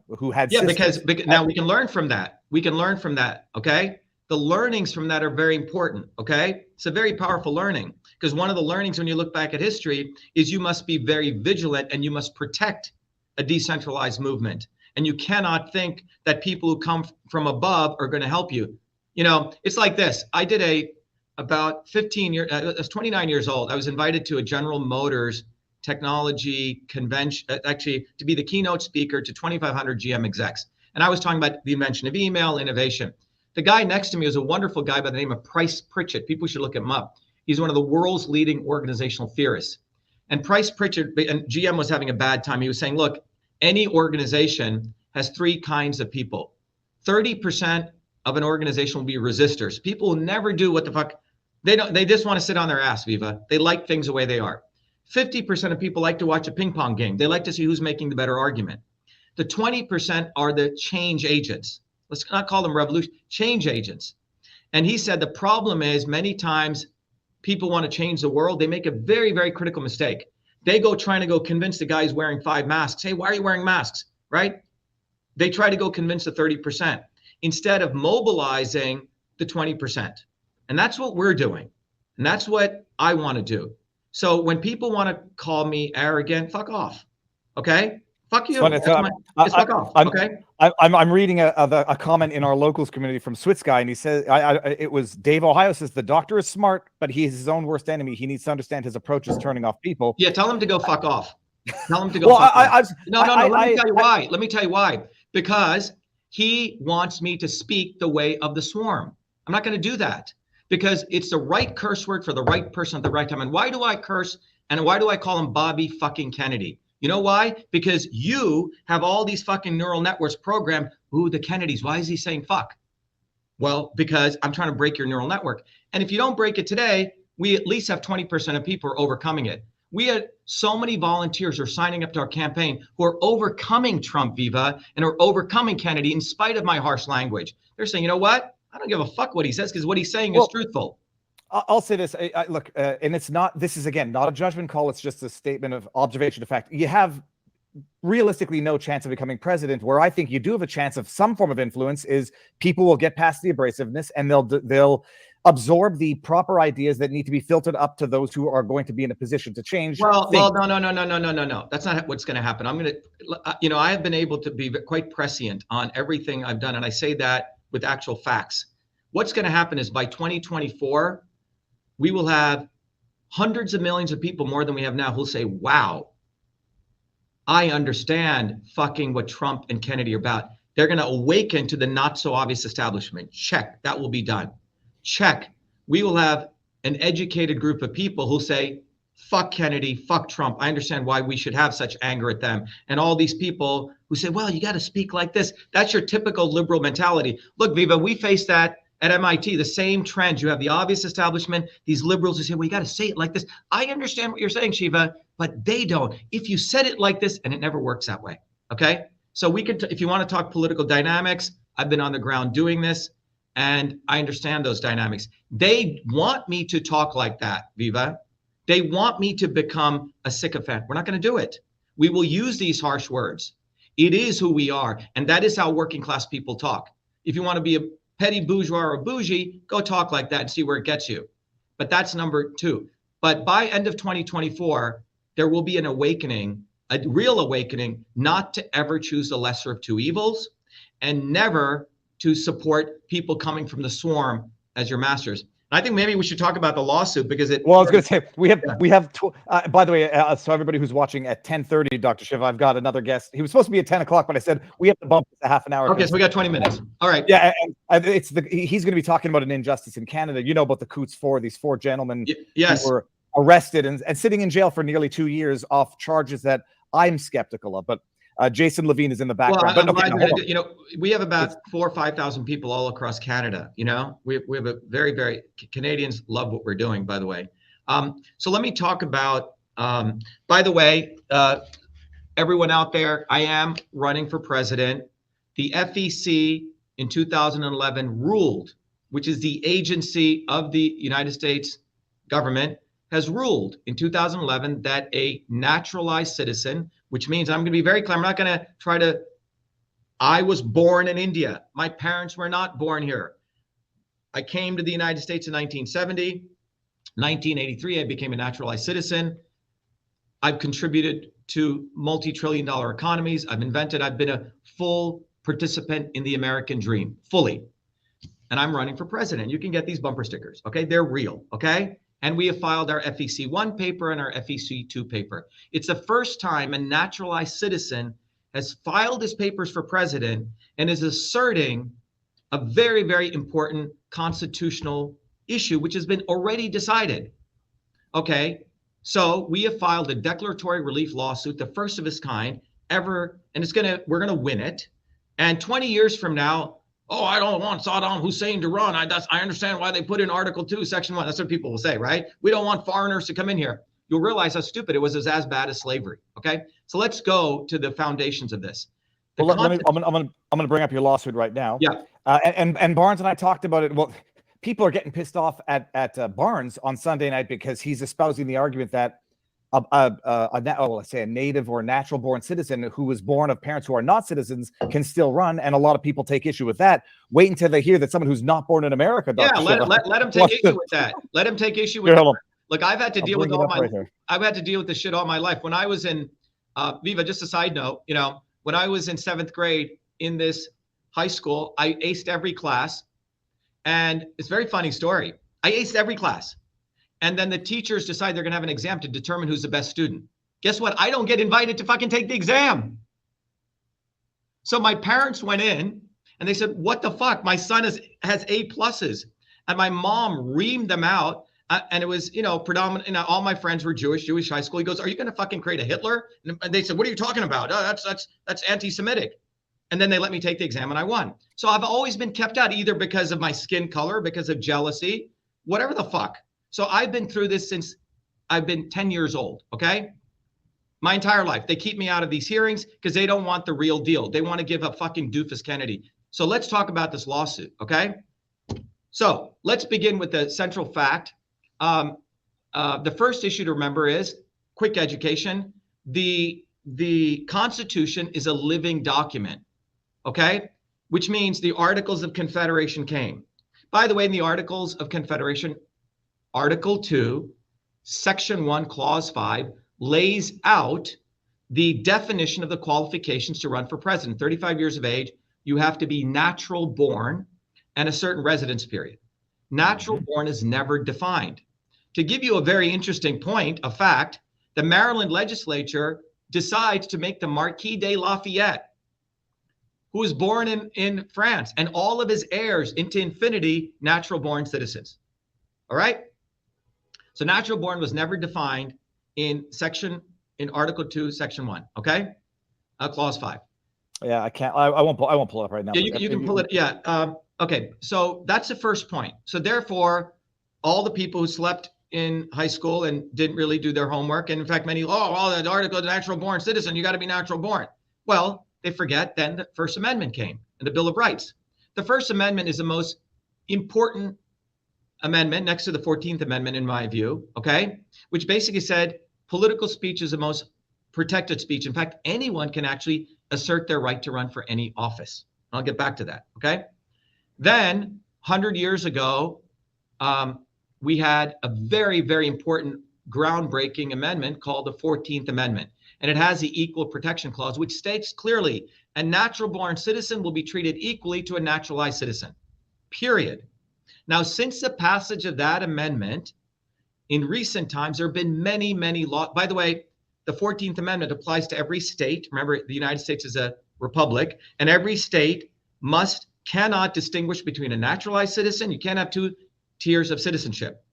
who had. Yeah, because now we can learn from that. We can learn from that. Okay, the learnings from that are very important. Okay, it's a very powerful learning, because one of the learnings when you look back at history is you must be very vigilant and you must protect a decentralized movement. And you cannot think that people who come from above are going to help you. You know, it's like this. I did about 15 years, I was 29 years old. I was invited to a General Motors technology convention, actually to be the keynote speaker to 2,500 GM execs. And I was talking about the invention of email, innovation. The guy next to me was a wonderful guy by the name of Price Pritchett. People should look him up. He's one of the world's leading organizational theorists. And Price Pritchett, and GM was having a bad time. He was saying, look, any organization has 3 kinds of people. 30% of an organization will be resistors. People will never do what the fuck. They just want to sit on their ass, Viva. They like things the way they are. 50% of people like to watch a ping pong game. They like to see who's making the better argument. The 20% are the change agents. Let's not call them revolution, change agents. And he said the problem is many times people want to change the world. They make a very, very critical mistake. They go trying to go convince the guy who's wearing 5 masks. Hey, why are you wearing masks? Right? They try to go convince the 30% instead of mobilizing the 20%. And that's what we're doing. And that's what I want to do. So when people want to call me arrogant, fuck off. Okay? Fuck you. Fuck off. Okay? I'm reading a comment in our locals community from Switz guy, and he says, it was Dave Ohio says, the doctor is smart, but he is his own worst enemy. He needs to understand his approach is turning off people. Yeah, tell him to go fuck off. Tell him to go fuck off. No, let me tell you why. Let me tell you why. Because he wants me to speak the way of the swarm. I'm not going to do that, because it's the right curse word for the right person at the right time. And why do I curse? And why do I call him Bobby fucking Kennedy? You know why? Because you have all these fucking neural networks programmed. Ooh, the Kennedys. Why is he saying fuck? Well, because I'm trying to break your neural network. And if you don't break it today, we at least have 20% of people are overcoming it. We had so many volunteers who are signing up to our campaign who are overcoming Trump, Viva, and are overcoming Kennedy in spite of my harsh language. They're saying, you know what? I don't give a fuck what he says, because what he's saying is truthful. I'll say this. Look, and it's not, this is again, not a judgment call. It's just a statement of observation of fact. You have realistically no chance of becoming president. Where I think you do have a chance of some form of influence is people will get past the abrasiveness and they'll absorb the proper ideas that need to be filtered up to those who are going to be in a position to change. Well, no. That's not what's going to happen. I'm going to, I have been able to be quite prescient on everything I've done. And I say that with actual facts. What's going to happen is by 2024, we will have hundreds of millions of people, more than we have now, who'll say, wow, I understand fucking what Trump and Kennedy are about. They're going to awaken to the not so obvious establishment. Check. That will be done. Check. We will have an educated group of people who'll say, fuck Kennedy, fuck Trump. I understand why we should have such anger at them. And all these people who say, well, you got to speak like this. That's your typical liberal mentality. Look, Viva, we face that at MIT, the same trends. You have the obvious establishment, these liberals who say, well, you got to say it like this. I understand what you're saying, Shiva, but they don't. If you said it like this, and it never works that way. Okay. So we can, if you want to talk political dynamics, I've been on the ground doing this and I understand those dynamics. They want me to talk like that, Viva. They want me to become a sycophant. We're not going to do it. We will use these harsh words. It is who we are. And that is how working class people talk. If you want to be a petty bourgeois or a bougie, go talk like that and see where it gets you. But that's number two. But by end of 2024, there will be an awakening, a real awakening, not to ever choose the lesser of two evils and never to support people coming from the swarm as your masters. I think maybe we should talk about the lawsuit because it. Well, I was going to say we have. By the way, so everybody who's watching at 10:30, Dr. Shiva, I've got another guest. He was supposed to be at 10 o'clock, but I said we have to bump it to half an hour. Okay, so we got 20 minutes. All right. Yeah, and he's going to be talking about an injustice in Canada. You know about the Coots 4, these 4 gentlemen yes. who were arrested and sitting in jail for nearly 2 years off charges that I'm skeptical of. But Jason Levine is in the background. Well, we have about 4,000 or 5,000 people all across Canada. We have a very, very Canadians love what we're doing, by the way. So let me talk about. By the way, everyone out there, I am running for president. The FEC in 2011 ruled, which is the agency of the United States government, has ruled in 2011 that a naturalized citizen, which means I'm going to be very clear. I'm not going to try to. I was born in India. My parents were not born here. I came to the United States in 1970. 1983, I became a naturalized citizen. I've contributed to multi-trillion-dollar economies. I've been a full participant in the American dream, fully. And I'm running for president. You can get these bumper stickers, okay? They're real, okay? And we have filed our FEC 1 paper and our FEC 2 paper. It's the first time a naturalized citizen has filed his papers for president and is asserting a very, very important constitutional issue, which has been already decided. Okay, so we have filed a declaratory relief lawsuit, the first of its kind ever, and we're gonna win it. And 20 years from now, oh, I don't want Saddam Hussein to run. I understand why they put in Article 2, Section 1. That's what people will say, right? We don't want foreigners to come in here. You'll realize how stupid it was as bad as slavery, okay? So let's go to the foundations of this. I'm gonna bring up your lawsuit right now. Yeah. And Barnes and I talked about it. Well, people are getting pissed off at Barnes on Sunday night because he's espousing the argument that let's say a native or natural born citizen who was born of parents who are not citizens can still run, and a lot of people take issue with that. Wait until they hear that someone who's not born in America. Let them take issue with that. Let them take issue with that. Look, I've had to deal with I've had to deal with this shit all my life. When I was in Viva, just a side note, when I was in 7th grade in this high school, I aced every class, and it's a very funny story. I aced every class. And then the teachers decide they're going to have an exam to determine who's the best student. Guess what? I don't get invited to fucking take the exam. So my parents went in and they said, what the fuck? My son has A+. And my mom reamed them out. And it was, predominant. All my friends were Jewish high school. He goes, are you going to fucking create a Hitler? And they said, what are you talking about? Oh, that's anti-Semitic. And then they let me take the exam and I won. So I've always been kept out, either because of my skin color, because of jealousy, whatever the fuck. So I've been through this since I've been 10 years old, okay? My entire life. They keep me out of these hearings because they don't want the real deal. They want to give up fucking doofus Kennedy. So let's talk about this lawsuit, okay? So let's begin with the central fact. The first issue to remember is, quick education, the Constitution is a living document, okay? Which means the Articles of Confederation came. By the way, in the Articles of Confederation, Article 2, Section 1, Clause 5 lays out the definition of the qualifications to run for president. 35 years of age, you have to be natural born and a certain residence period. Natural born is never defined. To give you a very interesting point, a fact, the Maryland legislature decides to make the Marquis de Lafayette, who was born in France, and all of his heirs into infinity, natural born citizens. All right? So natural born was never defined in Article 2, Section 1, okay? Clause 5. Yeah, I can't. I won't pull it up right now. Yeah, you can pull it. Yeah. Okay. So that's the first point. So therefore, all the people who slept in high school and didn't really do their homework, and in fact, many, that article, natural born citizen, you got to be natural born. Well, they forget then the First Amendment came and the Bill of Rights. The First Amendment is the most important amendment next to the 14th Amendment, in my view. Okay, which basically said political speech is the most protected speech. In fact, anyone can actually assert their right to run for any office. I'll get back to that, okay? Then, 100 years ago, we had a very, very important groundbreaking amendment called the 14th Amendment. And it has the Equal Protection Clause, which states clearly, a natural-born citizen will be treated equally to a naturalized citizen, period. Now, since the passage of that amendment, in recent times, there have been many, many laws. By the way, the 14th Amendment applies to every state. Remember, the United States is a republic, and every state cannot distinguish between a naturalized citizen. You can't have two tiers of citizenship.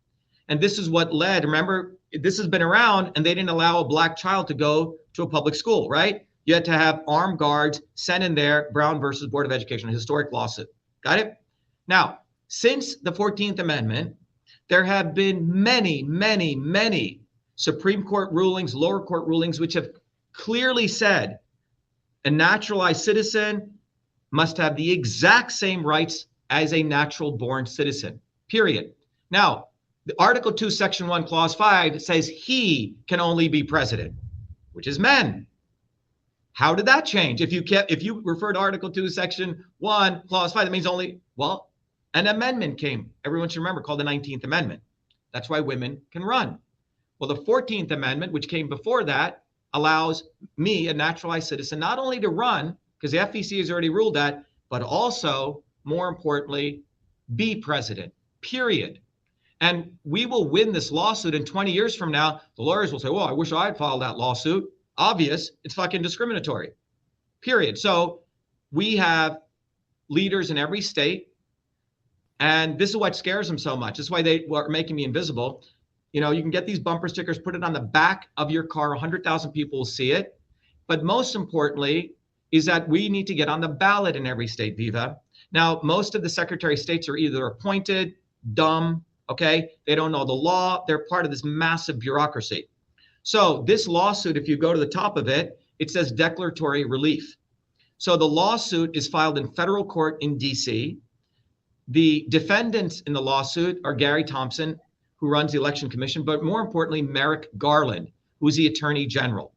And this is what led, remember, this has been around, and they didn't allow a black child to go to a public school, right? You had to have armed guards sent in there, Brown versus Board of Education, a historic lawsuit. Got it? Now, since the 14th Amendment, there have been many, many, many Supreme Court rulings, lower court rulings, which have clearly said a naturalized citizen must have the exact same rights as a natural born citizen, period. Now, the Article 2, Section 1, Clause 5 says he can only be president, which is men. How did that change? If you refer to Article 2, Section 1, Clause 5, that means only, well, an amendment came, everyone should remember, called the 19th Amendment. That's why women can run. Well, the 14th Amendment, which came before that, allows me, a naturalized citizen, not only to run, because the FEC has already ruled that, but also, more importantly, be president, period. And we will win this lawsuit, and 20 years from now, the lawyers will say, well, I wish I had filed that lawsuit. Obvious, it's fucking discriminatory, period. So we have leaders in every state, and this is what scares them so much. This is why they are making me invisible. You know, you can get these bumper stickers, put it on the back of your car, 100,000 people will see it. But most importantly is that we need to get on the ballot in every state, Viva. Now, most of the Secretary of States are either appointed, dumb, okay? They don't know the law. They're part of this massive bureaucracy. So this lawsuit, if you go to the top of it, it says declaratory relief. So the lawsuit is filed in federal court in DC. The defendants in the lawsuit are Gary Thompson, who runs the Election Commission, but more importantly, Merrick Garland, who's the Attorney General.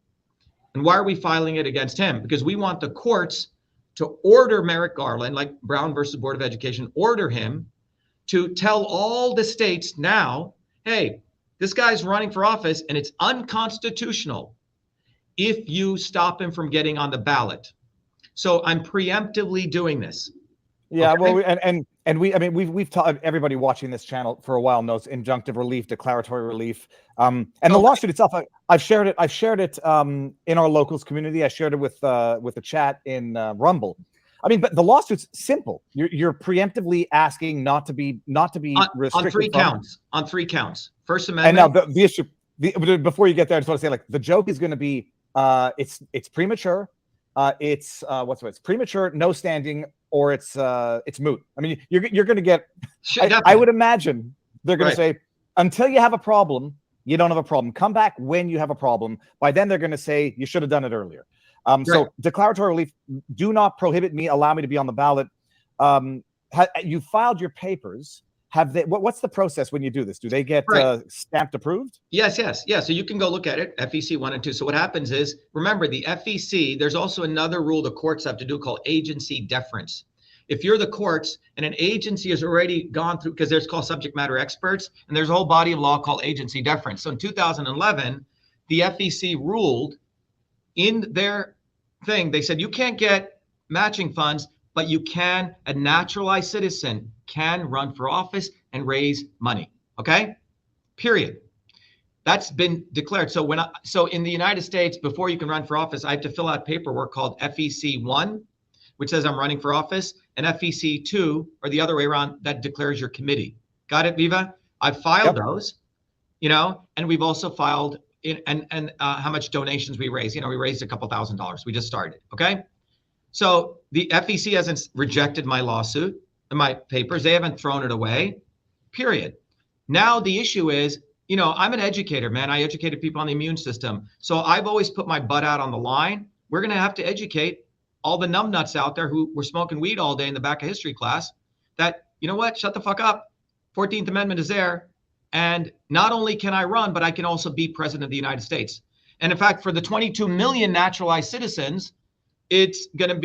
And why are we filing it against him? Because we want the courts to order Merrick Garland, like Brown versus Board of Education, order him to tell all the states now, hey, this guy's running for office and it's unconstitutional if you stop him from getting on the ballot. So I'm preemptively doing this. Yeah, okay. Well, we've taught everybody watching this channel for a while knows injunctive relief, declaratory relief, and the lawsuit itself. I've shared it in our locals community. I shared it with the chat in Rumble. I mean, but the lawsuit's simple. You're preemptively asking not to be restricted on three counts. First Amendment. And now the issue. Before you get there, I just want to say, like, the joke is going to be, it's premature. It's premature, no standing, or it's moot. I mean, you're going to get. I would imagine they're going to say, until you have a problem, you don't have a problem. Come back when you have a problem. By then, they're going to say you should have done it earlier. So declaratory relief, do not prohibit me, allow me to be on the ballot. You filed your papers. Have they? What's the process when you do this? Do they get stamped approved? Yes. So you can go look at it, FEC 1 and 2. So what happens is, remember, the FEC, there's also another rule the courts have to do called agency deference. If you're the courts and an agency has already gone through, because there's called subject matter experts, and there's a whole body of law called agency deference. So in 2011, the FEC ruled in their thing, they said you can't get matching funds, but you can, a naturalized citizen can run for office and raise money. Okay? Period. That's been declared. So so in the United States, before you can run for office, I have to fill out paperwork called FEC 1, which says I'm running for office, and FEC 2, or the other way around, that declares your committee. Got it, Viva? I've filed those, and we've also filed how much donations we raise. We raised a couple $1,000s. We just started. Okay. So the FEC hasn't rejected my lawsuit and my papers. They haven't thrown it away, period. Now the issue is, I'm an educator, man. I educated people on the immune system. So I've always put my butt out on the line. We're going to have to educate all the numbnuts out there who were smoking weed all day in the back of history class that, you know what, shut the fuck up. 14th Amendment is there. And not only can I run, but I can also be president of the United States. And in fact, for the 22 million naturalized citizens, it's going to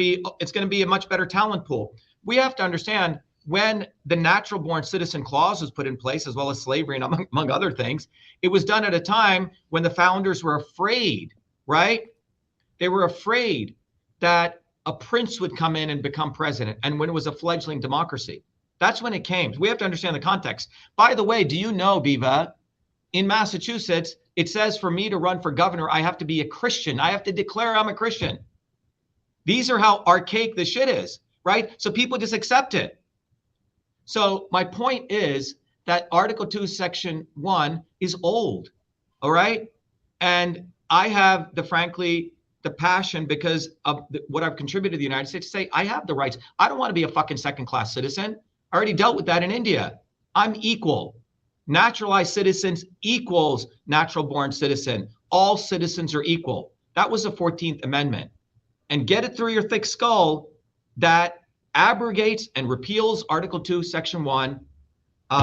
be a much better talent pool. We have to understand, when the natural born citizen clause was put in place, as well as slavery and among other things, it was done at a time when the founders were afraid, right? They were afraid that a prince would come in and become president, and when it was a fledgling democracy. That's when it came. We have to understand the context. By the way, do you know, Viva, in Massachusetts, it says for me to run for governor, I have to be a Christian. I have to declare I'm a Christian. These are how archaic this shit is, right? So people just accept it. So my point is that Article 2, Section 1 is old, all right? And I have frankly, the passion, because of what I've contributed to the United States, to say I have the rights. I don't want to be a fucking second-class citizen. I already dealt with that in India. I'm equal. Naturalized citizens equals natural-born citizen. All citizens are equal. That was the 14th Amendment. And get it through your thick skull that abrogates and repeals Article 2, Section 1,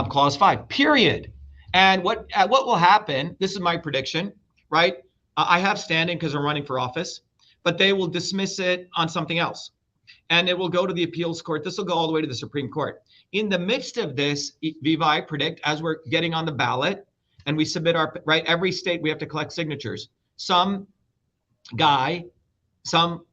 Clause 5, period. And what will happen, this is my prediction, right? I have standing because I'm running for office, but they will dismiss it on something else. And it will go to the appeals court. This will go all the way to the Supreme Court. In the midst of this, Viva, I predict, as we're getting on the ballot and we submit every state, we have to collect signatures. Some guy, some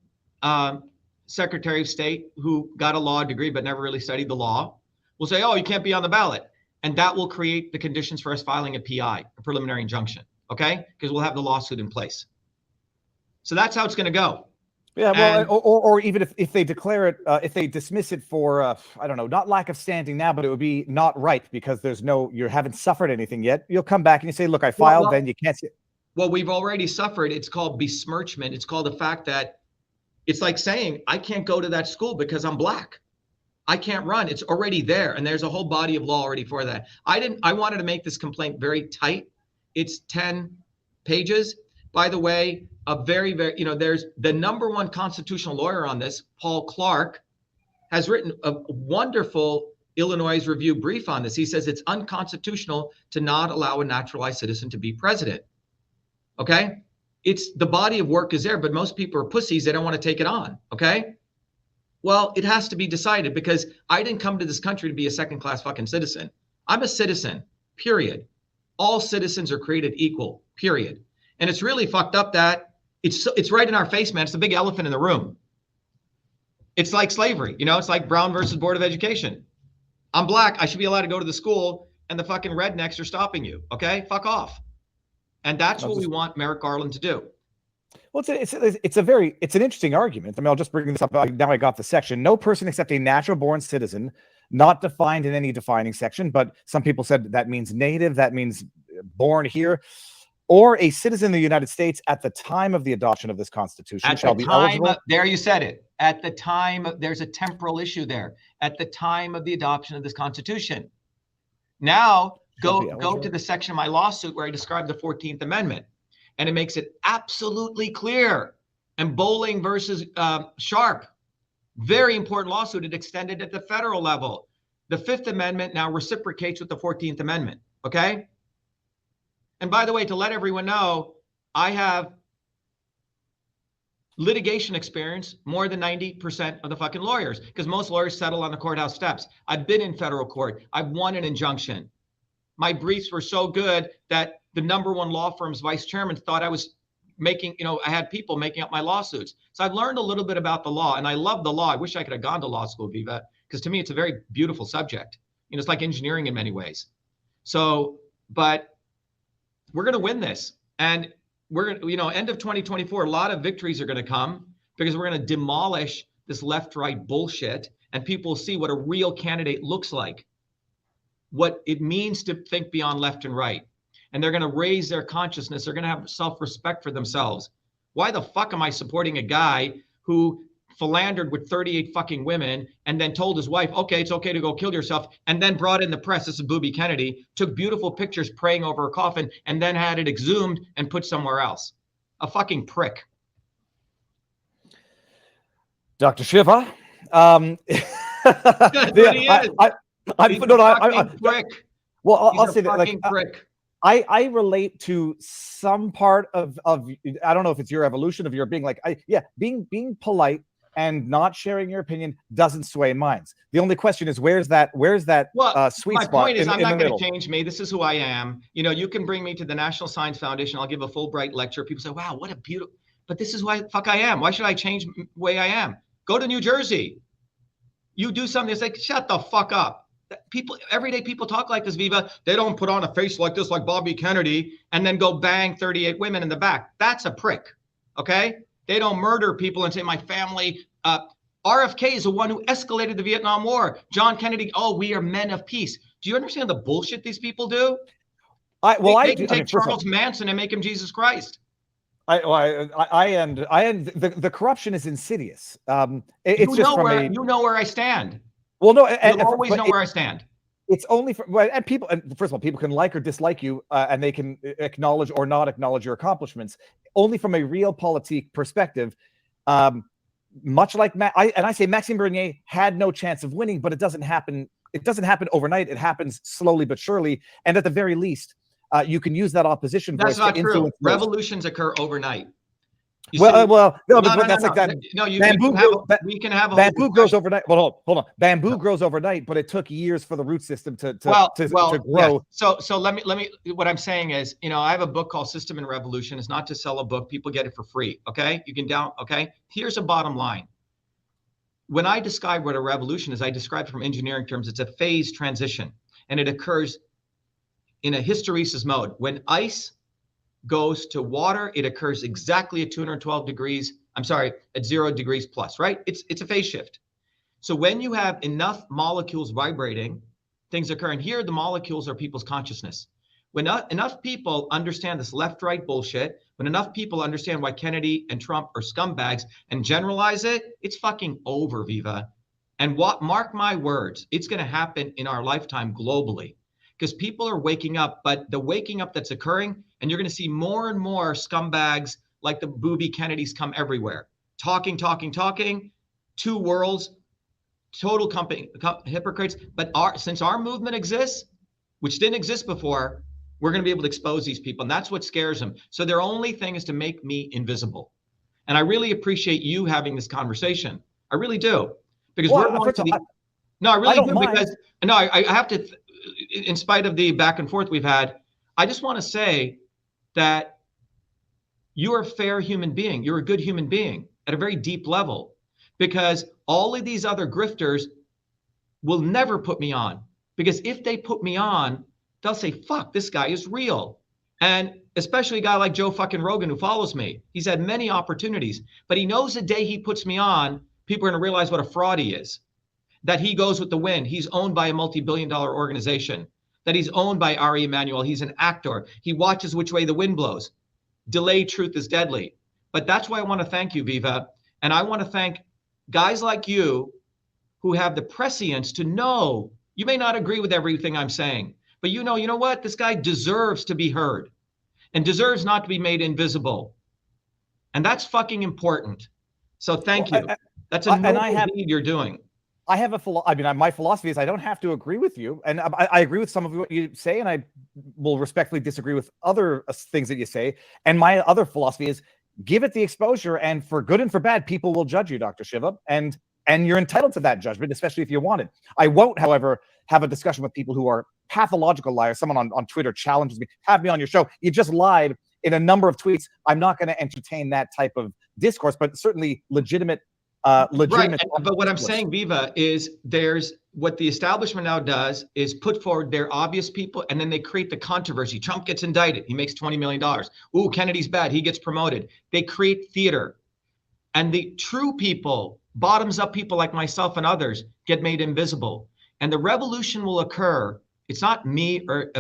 Secretary of State who got a law degree but never really studied the law will say, oh, you can't be on the ballot. And that will create the conditions for us filing a PI, a preliminary injunction, okay? Because we'll have the lawsuit in place. So that's how it's going to go. Yeah, well, or even if they declare it, if they dismiss it for, I don't know, not lack of standing now, but it would be not right because you haven't suffered anything yet. You'll come back and you say, look, I filed, then you can't see it. Well, we've already suffered. It's called besmirchment. It's called the fact that it's like saying, I can't go to that school because I'm black. I can't run. It's already there. And there's a whole body of law already for that. I wanted to make this complaint very tight. It's 10 pages. By the way, there's the #1 constitutional lawyer on this, Paul Clark, has written a wonderful Illinois review brief on this. He says it's unconstitutional to not allow a naturalized citizen to be president. Okay? It's the body of work is there, but most people are pussies. They don't want to take it on. Okay. Well, it has to be decided because I didn't come to this country to be a second-class fucking citizen. I'm a citizen, period. All citizens are created equal, period. And it's really fucked up that it's right in our face, man. It's the big elephant in the room. It's like slavery. It's like Brown versus Board of Education. I'm black. I should be allowed to go to the school, and the fucking rednecks are stopping you. Okay. Fuck off. And that's what we want Merrick Garland to do. Well, it's an interesting argument. I mean, I'll just bring this up. Now I got the section. No person except a natural-born citizen, not defined in any defining section, but some people said that means native, that means born here, or a citizen of the United States at the time of the adoption of this Constitution shall be eligible. There you said it. At the time, there's a temporal issue there. At the time of the adoption of this Constitution. Now, go to the section of my lawsuit where I describe the 14th Amendment. And it makes it absolutely clear. And Bowling versus Sharp, very important lawsuit. It extended at the federal level. The 5th Amendment now reciprocates with the 14th Amendment. Okay? And by the way, to let everyone know, I have litigation experience more than 90% of the fucking lawyers, because most lawyers settle on the courthouse steps. I've been in federal court. I've won an injunction. My briefs were so good that the #1 law firm's vice chairman thought I was making, I had people making up my lawsuits. So I've learned a little bit about the law, and I love the law. I wish I could have gone to law school, Viva, because to me, it's a very beautiful subject. It's like engineering in many ways. So, but we're going to win this. And we're going to, end of 2024, a lot of victories are going to come because we're going to demolish this left-right bullshit, and people will see what a real candidate looks like, what it means to think beyond left and right. And they're going to raise their consciousness. They're going to have self-respect for themselves. Why the fuck am I supporting a guy who philandered with 38 fucking women and then told his wife, okay, it's okay to go kill yourself, and then brought in the press, this is Booby Kennedy, took beautiful pictures praying over a coffin, and then had it exhumed and put somewhere else? A fucking prick. Dr. Shiva. I'll say that. I relate to some part of I don't know if it's your evolution of your being like, being polite and not sharing your opinion doesn't sway minds. The only question is, where's that sweet spot? My point is, I'm not going to change me. This is who I am. You can bring me to the National Science Foundation. I'll give a Fulbright lecture. People say, wow, what a beautiful, but this is who I am. Why should I change the way I am? Go to New Jersey. You do something, it's like, shut the fuck up. Everyday people talk like this, Viva. They don't put on a face like this, like Bobby Kennedy, and then go bang 38 women in the back. That's a prick, okay? They don't murder people and say, my family. RFK is the one who escalated the Vietnam War. John Kennedy, we are men of peace. Do you understand the bullshit these people do? They can take Charles Manson and make him Jesus Christ. The corruption is insidious. You know where I stand. Well, no, you always know where I stand. It's only and people. And first of all, people can like or dislike you, and they can acknowledge or not acknowledge your accomplishments. Only from a realpolitik perspective. Much like I say, Maxime Bernier had no chance of winning, but it doesn't happen. It doesn't happen overnight. It happens slowly but surely, and at the very least, you can use that opposition voice. That's not true. Revolutions occur overnight. Bamboo grows overnight. Well, hold on. Bamboo grows overnight, but it took years for the root system to grow. Yes. So let me. What I'm saying is, I have a book called System and Revolution. It's not to sell a book. People get it for free. Okay, you can Okay, here's a bottom line. When I describe what a revolution is, I describe it from engineering terms. It's a phase transition, and it occurs in a hysteresis mode. When ice goes to water, it occurs exactly at 212 degrees. At 0 degrees plus, right? It's a phase shift. So when you have enough molecules vibrating, things occur. And here the molecules are people's consciousness. When enough people understand this left-right bullshit, when enough people understand why Kennedy and Trump are scumbags and generalize it, it's fucking over, Viva. And mark my words, it's going to happen in our lifetime globally. Because people are waking up, but the waking up that's occurring, and you're going to see more and more scumbags like the Booby Kennedys come everywhere. Talking, two worlds, total hypocrites. But since our movement exists, which didn't exist before, we're going to be able to expose these people. And that's what scares them. So their only thing is to make me invisible. And I really appreciate you having this conversation. I really do. Because I have to, in spite of the back and forth we've had, I just want to say that you're a fair human being. You're a good human being at a very deep level, because all of these other grifters will never put me on, because if they put me on, they'll say, fuck, this guy is real. And especially a guy like Joe fucking Rogan, who follows me. He's had many opportunities, but he knows the day he puts me on, people are going to realize what a fraud he is. That he goes with the wind. He's owned by a multi-billion-dollar organization. That he's owned by Ari Emanuel. He's an actor. He watches which way the wind blows. Delayed truth is deadly. But that's why I want to thank you, Viva. And I want to thank guys like you who have the prescience to know. You may not agree with everything I'm saying, but you know what? This guy deserves to be heard and deserves not to be made invisible. And that's fucking important. So thank you. That's a noble deed you're doing. I have my philosophy is I don't have to agree with you. And I agree with some of what you say, and I will respectfully disagree with other things that you say. And my other philosophy is give it the exposure, and for good and for bad, people will judge you, Dr. Shiva, and you're entitled to that judgment, especially if you want it. I won't, however, have a discussion with people who are pathological liars. Someone on Twitter challenges me, have me on your show. You just lied in a number of tweets. I'm not going to entertain that type of discourse, but certainly legitimate. Right. But what I'm saying, Viva, is there's what the establishment now does is put forward their obvious people, and then they create the controversy. Trump gets indicted. He makes $20 million. Ooh, Kennedy's bad. He gets promoted. They create theater. And the true people, bottoms up people like myself and others, get made invisible. And the revolution will occur. It's not me or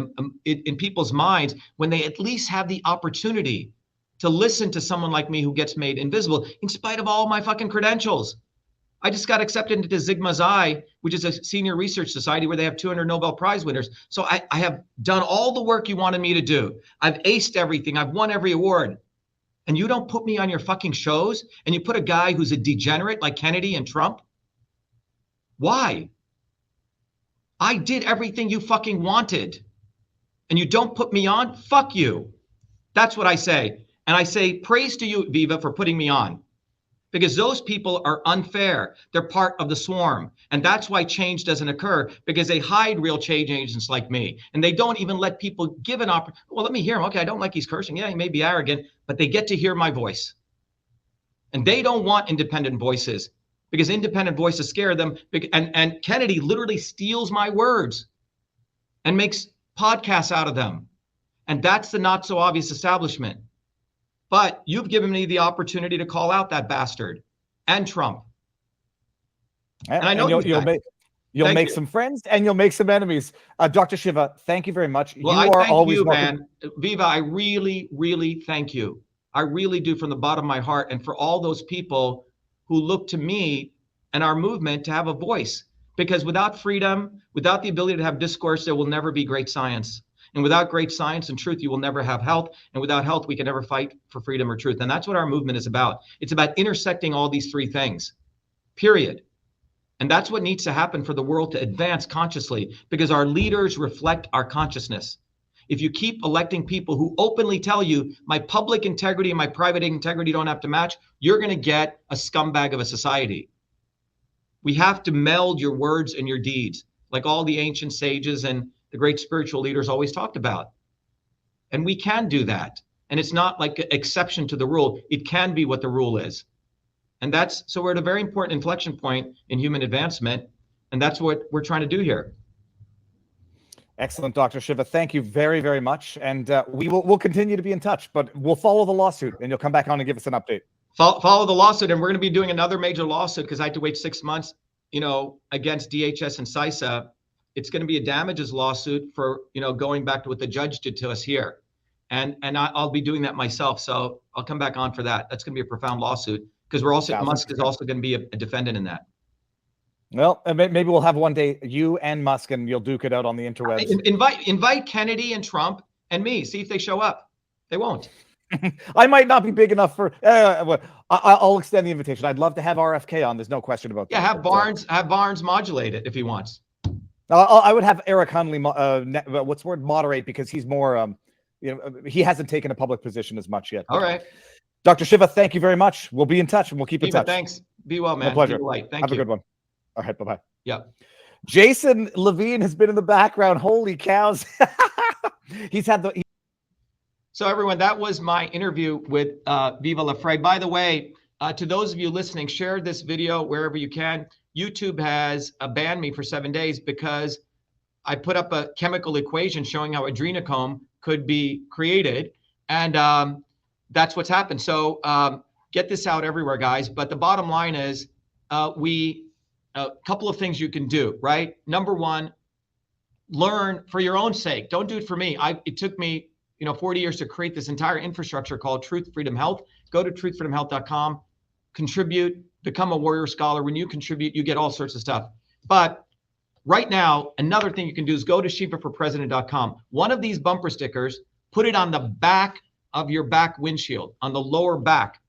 in people's minds when they at least have the opportunity to listen to someone like me who gets made invisible in spite of all my fucking credentials. I just got accepted into Sigma Xi, which is a senior research society where they have 200 Nobel Prize winners. So I have done all the work you wanted me to do. I've aced everything. I've won every award. And you don't put me on your fucking shows, and you put a guy who's a degenerate like Kennedy and Trump? Why? I did everything you fucking wanted, and you don't put me on? Fuck you. That's what I say. And I say praise to you, Viva, for putting me on, because those people are unfair. They're part of the swarm. And that's why change doesn't occur, because they hide real change agents like me. And they don't even let people give an opportunity. Well, let me hear him. Okay, I don't like he's cursing. Yeah, he may be arrogant, but they get to hear my voice. And they don't want independent voices, because independent voices scare them. And Kennedy literally steals my words and makes podcasts out of them. And that's the not so obvious establishment. But you've given me the opportunity to call out that bastard and Trump. And I know you'll make some friends and you'll make some enemies. Dr. Shiva, thank you very much. Well, I thank you, man. Viva, I really, really thank you. I really do, from the bottom of my heart, and for all those people who look to me and our movement to have a voice. Because without freedom, without the ability to have discourse, there will never be great science. And without great science and truth, you will never have health. And without health, we can never fight for freedom or truth. And that's what our movement is about. It's about intersecting all these three things, period. And that's what needs to happen for the world to advance consciously, because our leaders reflect our consciousness. If you keep electing people who openly tell you my public integrity and my private integrity don't have to match, you're going to get a scumbag of a society. We have to meld your words and your deeds, like all the ancient sages and the great spiritual leaders always talked about. And we can do that. And it's not like an exception to the rule. It can be what the rule is. And so we're at a very important inflection point in human advancement. And that's what we're trying to do here. Excellent, Dr. Shiva. Thank you very, very much. And we'll continue to be in touch, but we'll follow the lawsuit and you'll come back on and give us an update. Follow the lawsuit. And we're going to be doing another major lawsuit, because I had to wait 6 months, against DHS and CISA. It's going to be a damages lawsuit for, going back to what the judge did to us here. And I'll be doing that myself. So I'll come back on for that. That's going to be a profound lawsuit, because Musk is also going to be a defendant in that. Well, maybe we'll have one day you and Musk, and you'll duke it out on the interwebs. Invite Kennedy and Trump and me. See if they show up. They won't. I might not be big enough for. I'll extend the invitation. I'd love to have RFK on. There's no question about that. Yeah, have Barnes modulate it if he wants. I would have Eric Hunley, moderate, because he's more, he hasn't taken a public position as much yet. All right. Dr. Shiva, thank you very much. We'll be in touch and we'll keep in touch. Thanks. Be well, man. My pleasure. Thank you. Have a good one. All right. Bye-bye. Yeah. Jason Levine has been in the background. Holy cows. So everyone, that was my interview with Viva Lafray. By the way, to those of you listening, share this video wherever you can. YouTube has banned me for 7 days because I put up a chemical equation showing how adrenochrome could be created. And that's what's happened. So get this out everywhere, guys. But the bottom line is a couple of things you can do, right? Number one, learn for your own sake. Don't do it for me. It took me 40 years to create this entire infrastructure called Truth, Freedom, Health. Go to truthfreedomhealth.com, contribute, become a warrior scholar. When you contribute, you get all sorts of stuff. But right now, another thing you can do is go to shivaforpresident.com. One of these bumper stickers, put it on the back of your back windshield, on the lower back.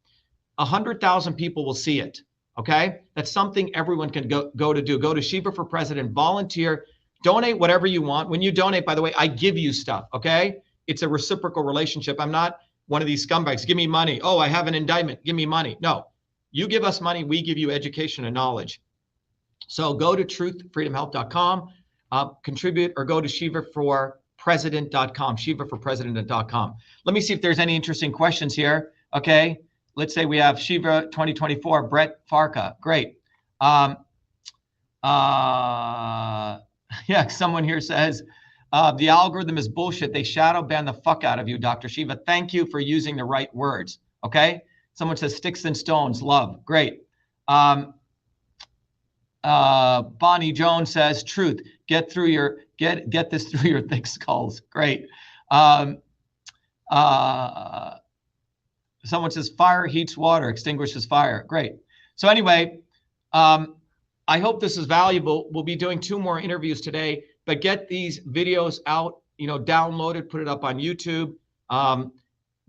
100,000 people will see it. Okay? That's something everyone can go to do. Go to Shiva for President, volunteer, donate whatever you want. When you donate, by the way, I give you stuff. Okay? It's a reciprocal relationship. I'm not one of these scumbags. Give me money. Oh, I have an indictment. Give me money. No, you give us money. We give you education and knowledge. So go to truthfreedomhealth.com, contribute, or go to shivaforpresident.com, shivaforpresident.com. Let me see if there's any interesting questions here. Okay. Let's say we have Shiva 2024, Brett Farka. Great. Yeah, someone here says, the algorithm is bullshit. They shadow ban the fuck out of you, Dr. Shiva. Thank you for using the right words. Okay. Someone says sticks and stones, love. Great. Bonnie Jones says, truth, get this through your thick skulls. Great. Someone says fire heats water, extinguishes fire. Great. So anyway, I hope this is valuable. We'll be doing 2 more interviews today, but get these videos out, download it, put it up on YouTube,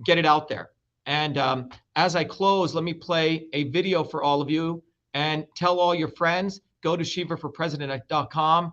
get it out there. And as I close, let me play a video for all of you and tell all your friends, go to shivaforpresident.com,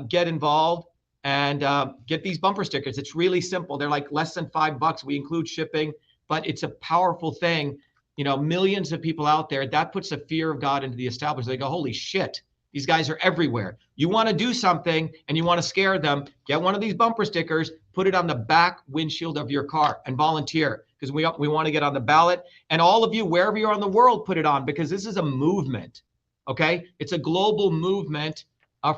get involved, and get these bumper stickers. It's really simple. They're like less than $5. We include shipping, but it's a powerful thing. Millions of people out there, that puts a fear of God into the establishment. They go, holy shit, these guys are everywhere. You want to do something and you want to scare them, get one of these bumper stickers, put it on the back windshield of your car and volunteer, because we want to get on the ballot. And all of you, wherever you're in the world, put it on, because this is a movement, okay? It's a global movement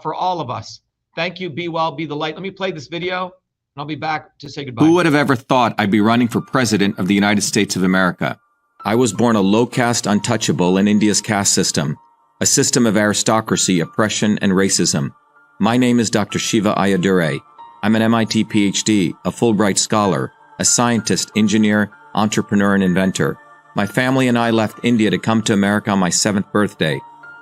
for all of us. Thank you. Be well, be the light. Let me play this video, and I'll be back to say goodbye. Who would have ever thought I'd be running for president of the United States of America? I was born a low-caste untouchable in India's caste system, a system of aristocracy, oppression, and racism. My name is Dr.SHIVA Ayyadurai. I'm an MIT PhD, a Fulbright scholar, a scientist, engineer, entrepreneur, and inventor. My family and I left India to come to America on my 7th birthday.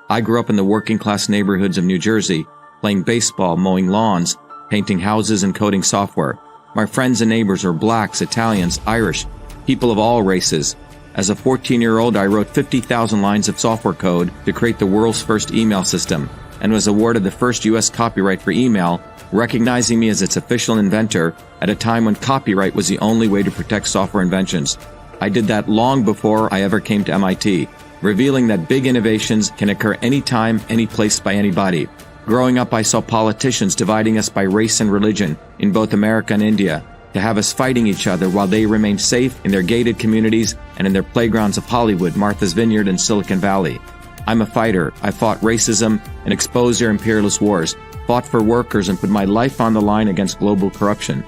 I grew up in the working-class neighborhoods of New Jersey, playing baseball, mowing lawns, painting houses, and coding software. My friends and neighbors are blacks, Italians, Irish, people of all races. As a 14-year-old, I wrote 50,000 lines of software code to create the world's first email system, and was awarded the first U.S. copyright for email, recognizing me as its official inventor at a time when copyright was the only way to protect software inventions. I did that long before I ever came to MIT, revealing that big innovations can occur anytime, any place, by anybody. Growing up, I saw politicians dividing us by race and religion in both America and India, to have us fighting each other while they remained safe in their gated communities and in their playgrounds of Hollywood, Martha's Vineyard, and Silicon Valley. I'm a fighter. I fought racism and exposed their imperialist wars, fought for workers, and put my life on the line against global corruption.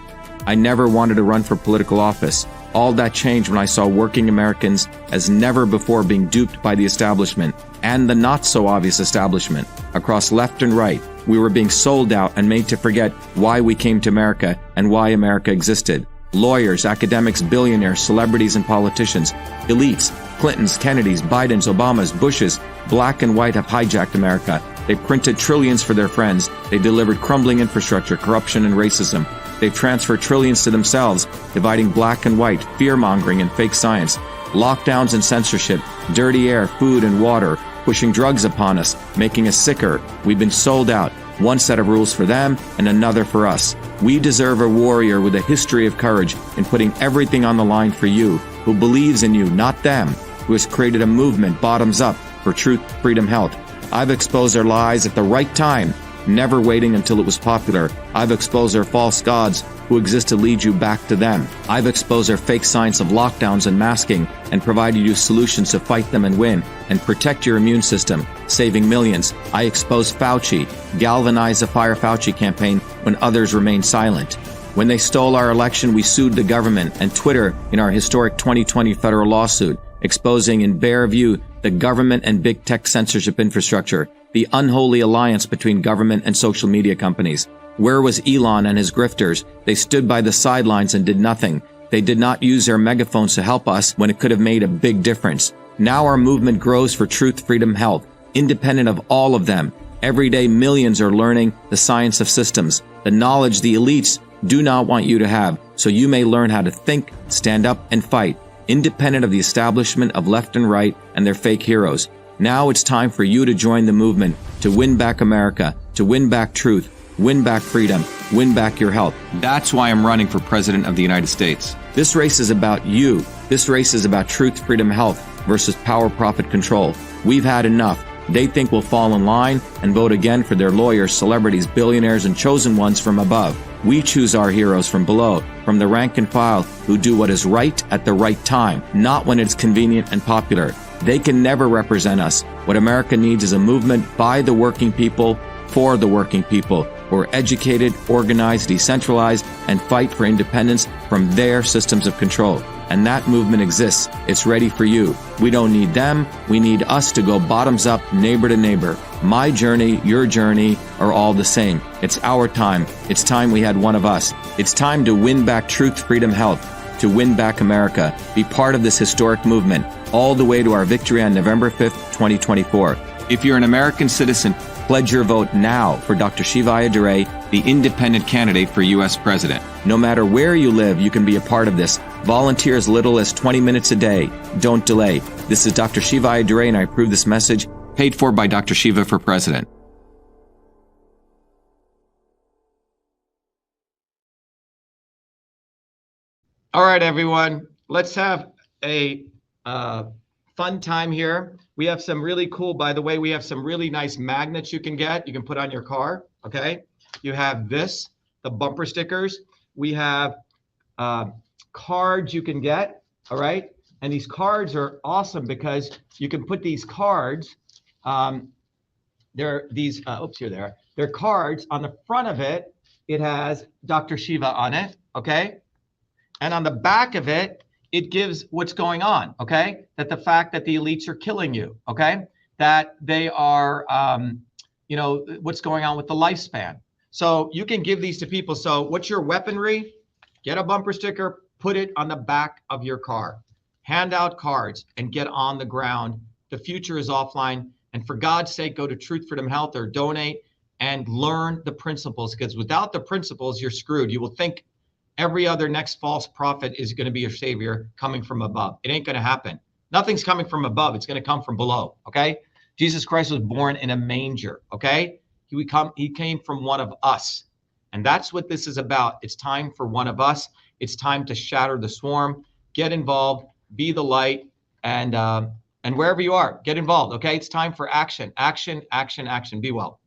I never wanted to run for political office. All that changed when I saw working Americans as never before being duped by the establishment and the not-so-obvious establishment. Across left and right, we were being sold out and made to forget why we came to America and why America existed. Lawyers, academics, billionaires, celebrities, and politicians, elites, Clintons, Kennedys, Bidens, Obamas, Bushes, black and white, have hijacked America. They printed trillions for their friends. They delivered crumbling infrastructure, corruption, and racism. They've transferred trillions to themselves, dividing black and white, fear-mongering, and fake science, lockdowns and censorship, dirty air, food, and water, pushing drugs upon us, making us sicker. We've been sold out. One set of rules for them and another for us. We deserve a warrior with a history of courage in putting everything on the line for you, who believes in you, not them, who has created a movement bottoms up for truth, freedom, health. I've exposed their lies at the right time, never waiting until it was popular. I've exposed their false gods who exist to lead you back to them. I've exposed their fake science of lockdowns and masking and provided you solutions to fight them and win and protect your immune system, saving millions. I exposed Fauci, galvanized the Fire Fauci campaign when others remained silent. When they stole our election, we sued the government and Twitter in our historic 2020 federal lawsuit, exposing in bare view the government and big tech censorship infrastructure, the unholy alliance between government and social media companies. Where was Elon and his grifters? They stood by the sidelines and did nothing. They did not use their megaphones to help us when it could have made a big difference. Now our movement grows for truth, freedom, health, independent of all of them. Every day, millions are learning the science of systems, the knowledge the elites do not want you to have, so you may learn how to think, stand up, and fight, independent of the establishment of left and right and their fake heroes. Now it's time for you to join the movement, to win back America, to win back truth, win back freedom, win back your health. That's why I'm running for President of the United States. This race is about you. This race is about truth, freedom, health versus power, profit, control. We've had enough. They think we'll fall in line and vote again for their lawyers, celebrities, billionaires, and chosen ones from above. We choose our heroes from below, from the rank and file, who do what is right at the right time, not when it's convenient and popular. They can never represent us. What America needs is a movement by the working people, for the working people, who are educated, organized, decentralized, and fight for independence from their systems of control. And that movement exists. It's ready for you. We don't need them. We need us to go bottoms up, neighbor to neighbor. My journey, your journey are all the same. It's our time. It's time we had one of us. It's time to win back truth, freedom, health, to win back America. Be part of this historic movement, all the way to our victory on November 5th, 2024. If you're an American citizen, pledge your vote now for Dr. Shiva Ayyadurai, the independent candidate for U.S. President. No matter where you live, you can be a part of this. Volunteer as little as 20 minutes a day. Don't delay. This is Dr. Shiva Ayyadurai, and I approve this message, paid for by Dr. Shiva for President. All right, everyone. Let's have a fun time here. We have some really cool, by the way, we have some really nice magnets you can get. You can put on your car, okay? You have this, the bumper stickers. We have cards you can get, all right? And these cards are awesome because you can put these cards, they're these, oops, you're there. They're cards. On the front of it, it has Dr. Shiva on it, okay? And on the back of it, it gives what's going on, okay? That the fact that the elites are killing you, okay? That they are, you know, what's going on with the lifespan. So you can give these to people. So what's your weaponry? Get a bumper sticker, put it on the back of your car. Hand out cards and get on the ground. The future is offline. And for God's sake, go to Truth, Freedom, Health or donate and learn the principles, because without the principles, you're screwed. You will think every other next false prophet is going to be your savior coming from above. It ain't going to happen. Nothing's coming from above. It's going to come from below. Okay. Jesus Christ was born in a manger. Okay. He came from one of us. And that's what this is about. It's time for one of us. It's time to shatter the swarm, get involved, be the light, and wherever you are, get involved. Okay. It's time for action, action, action, action. Be well.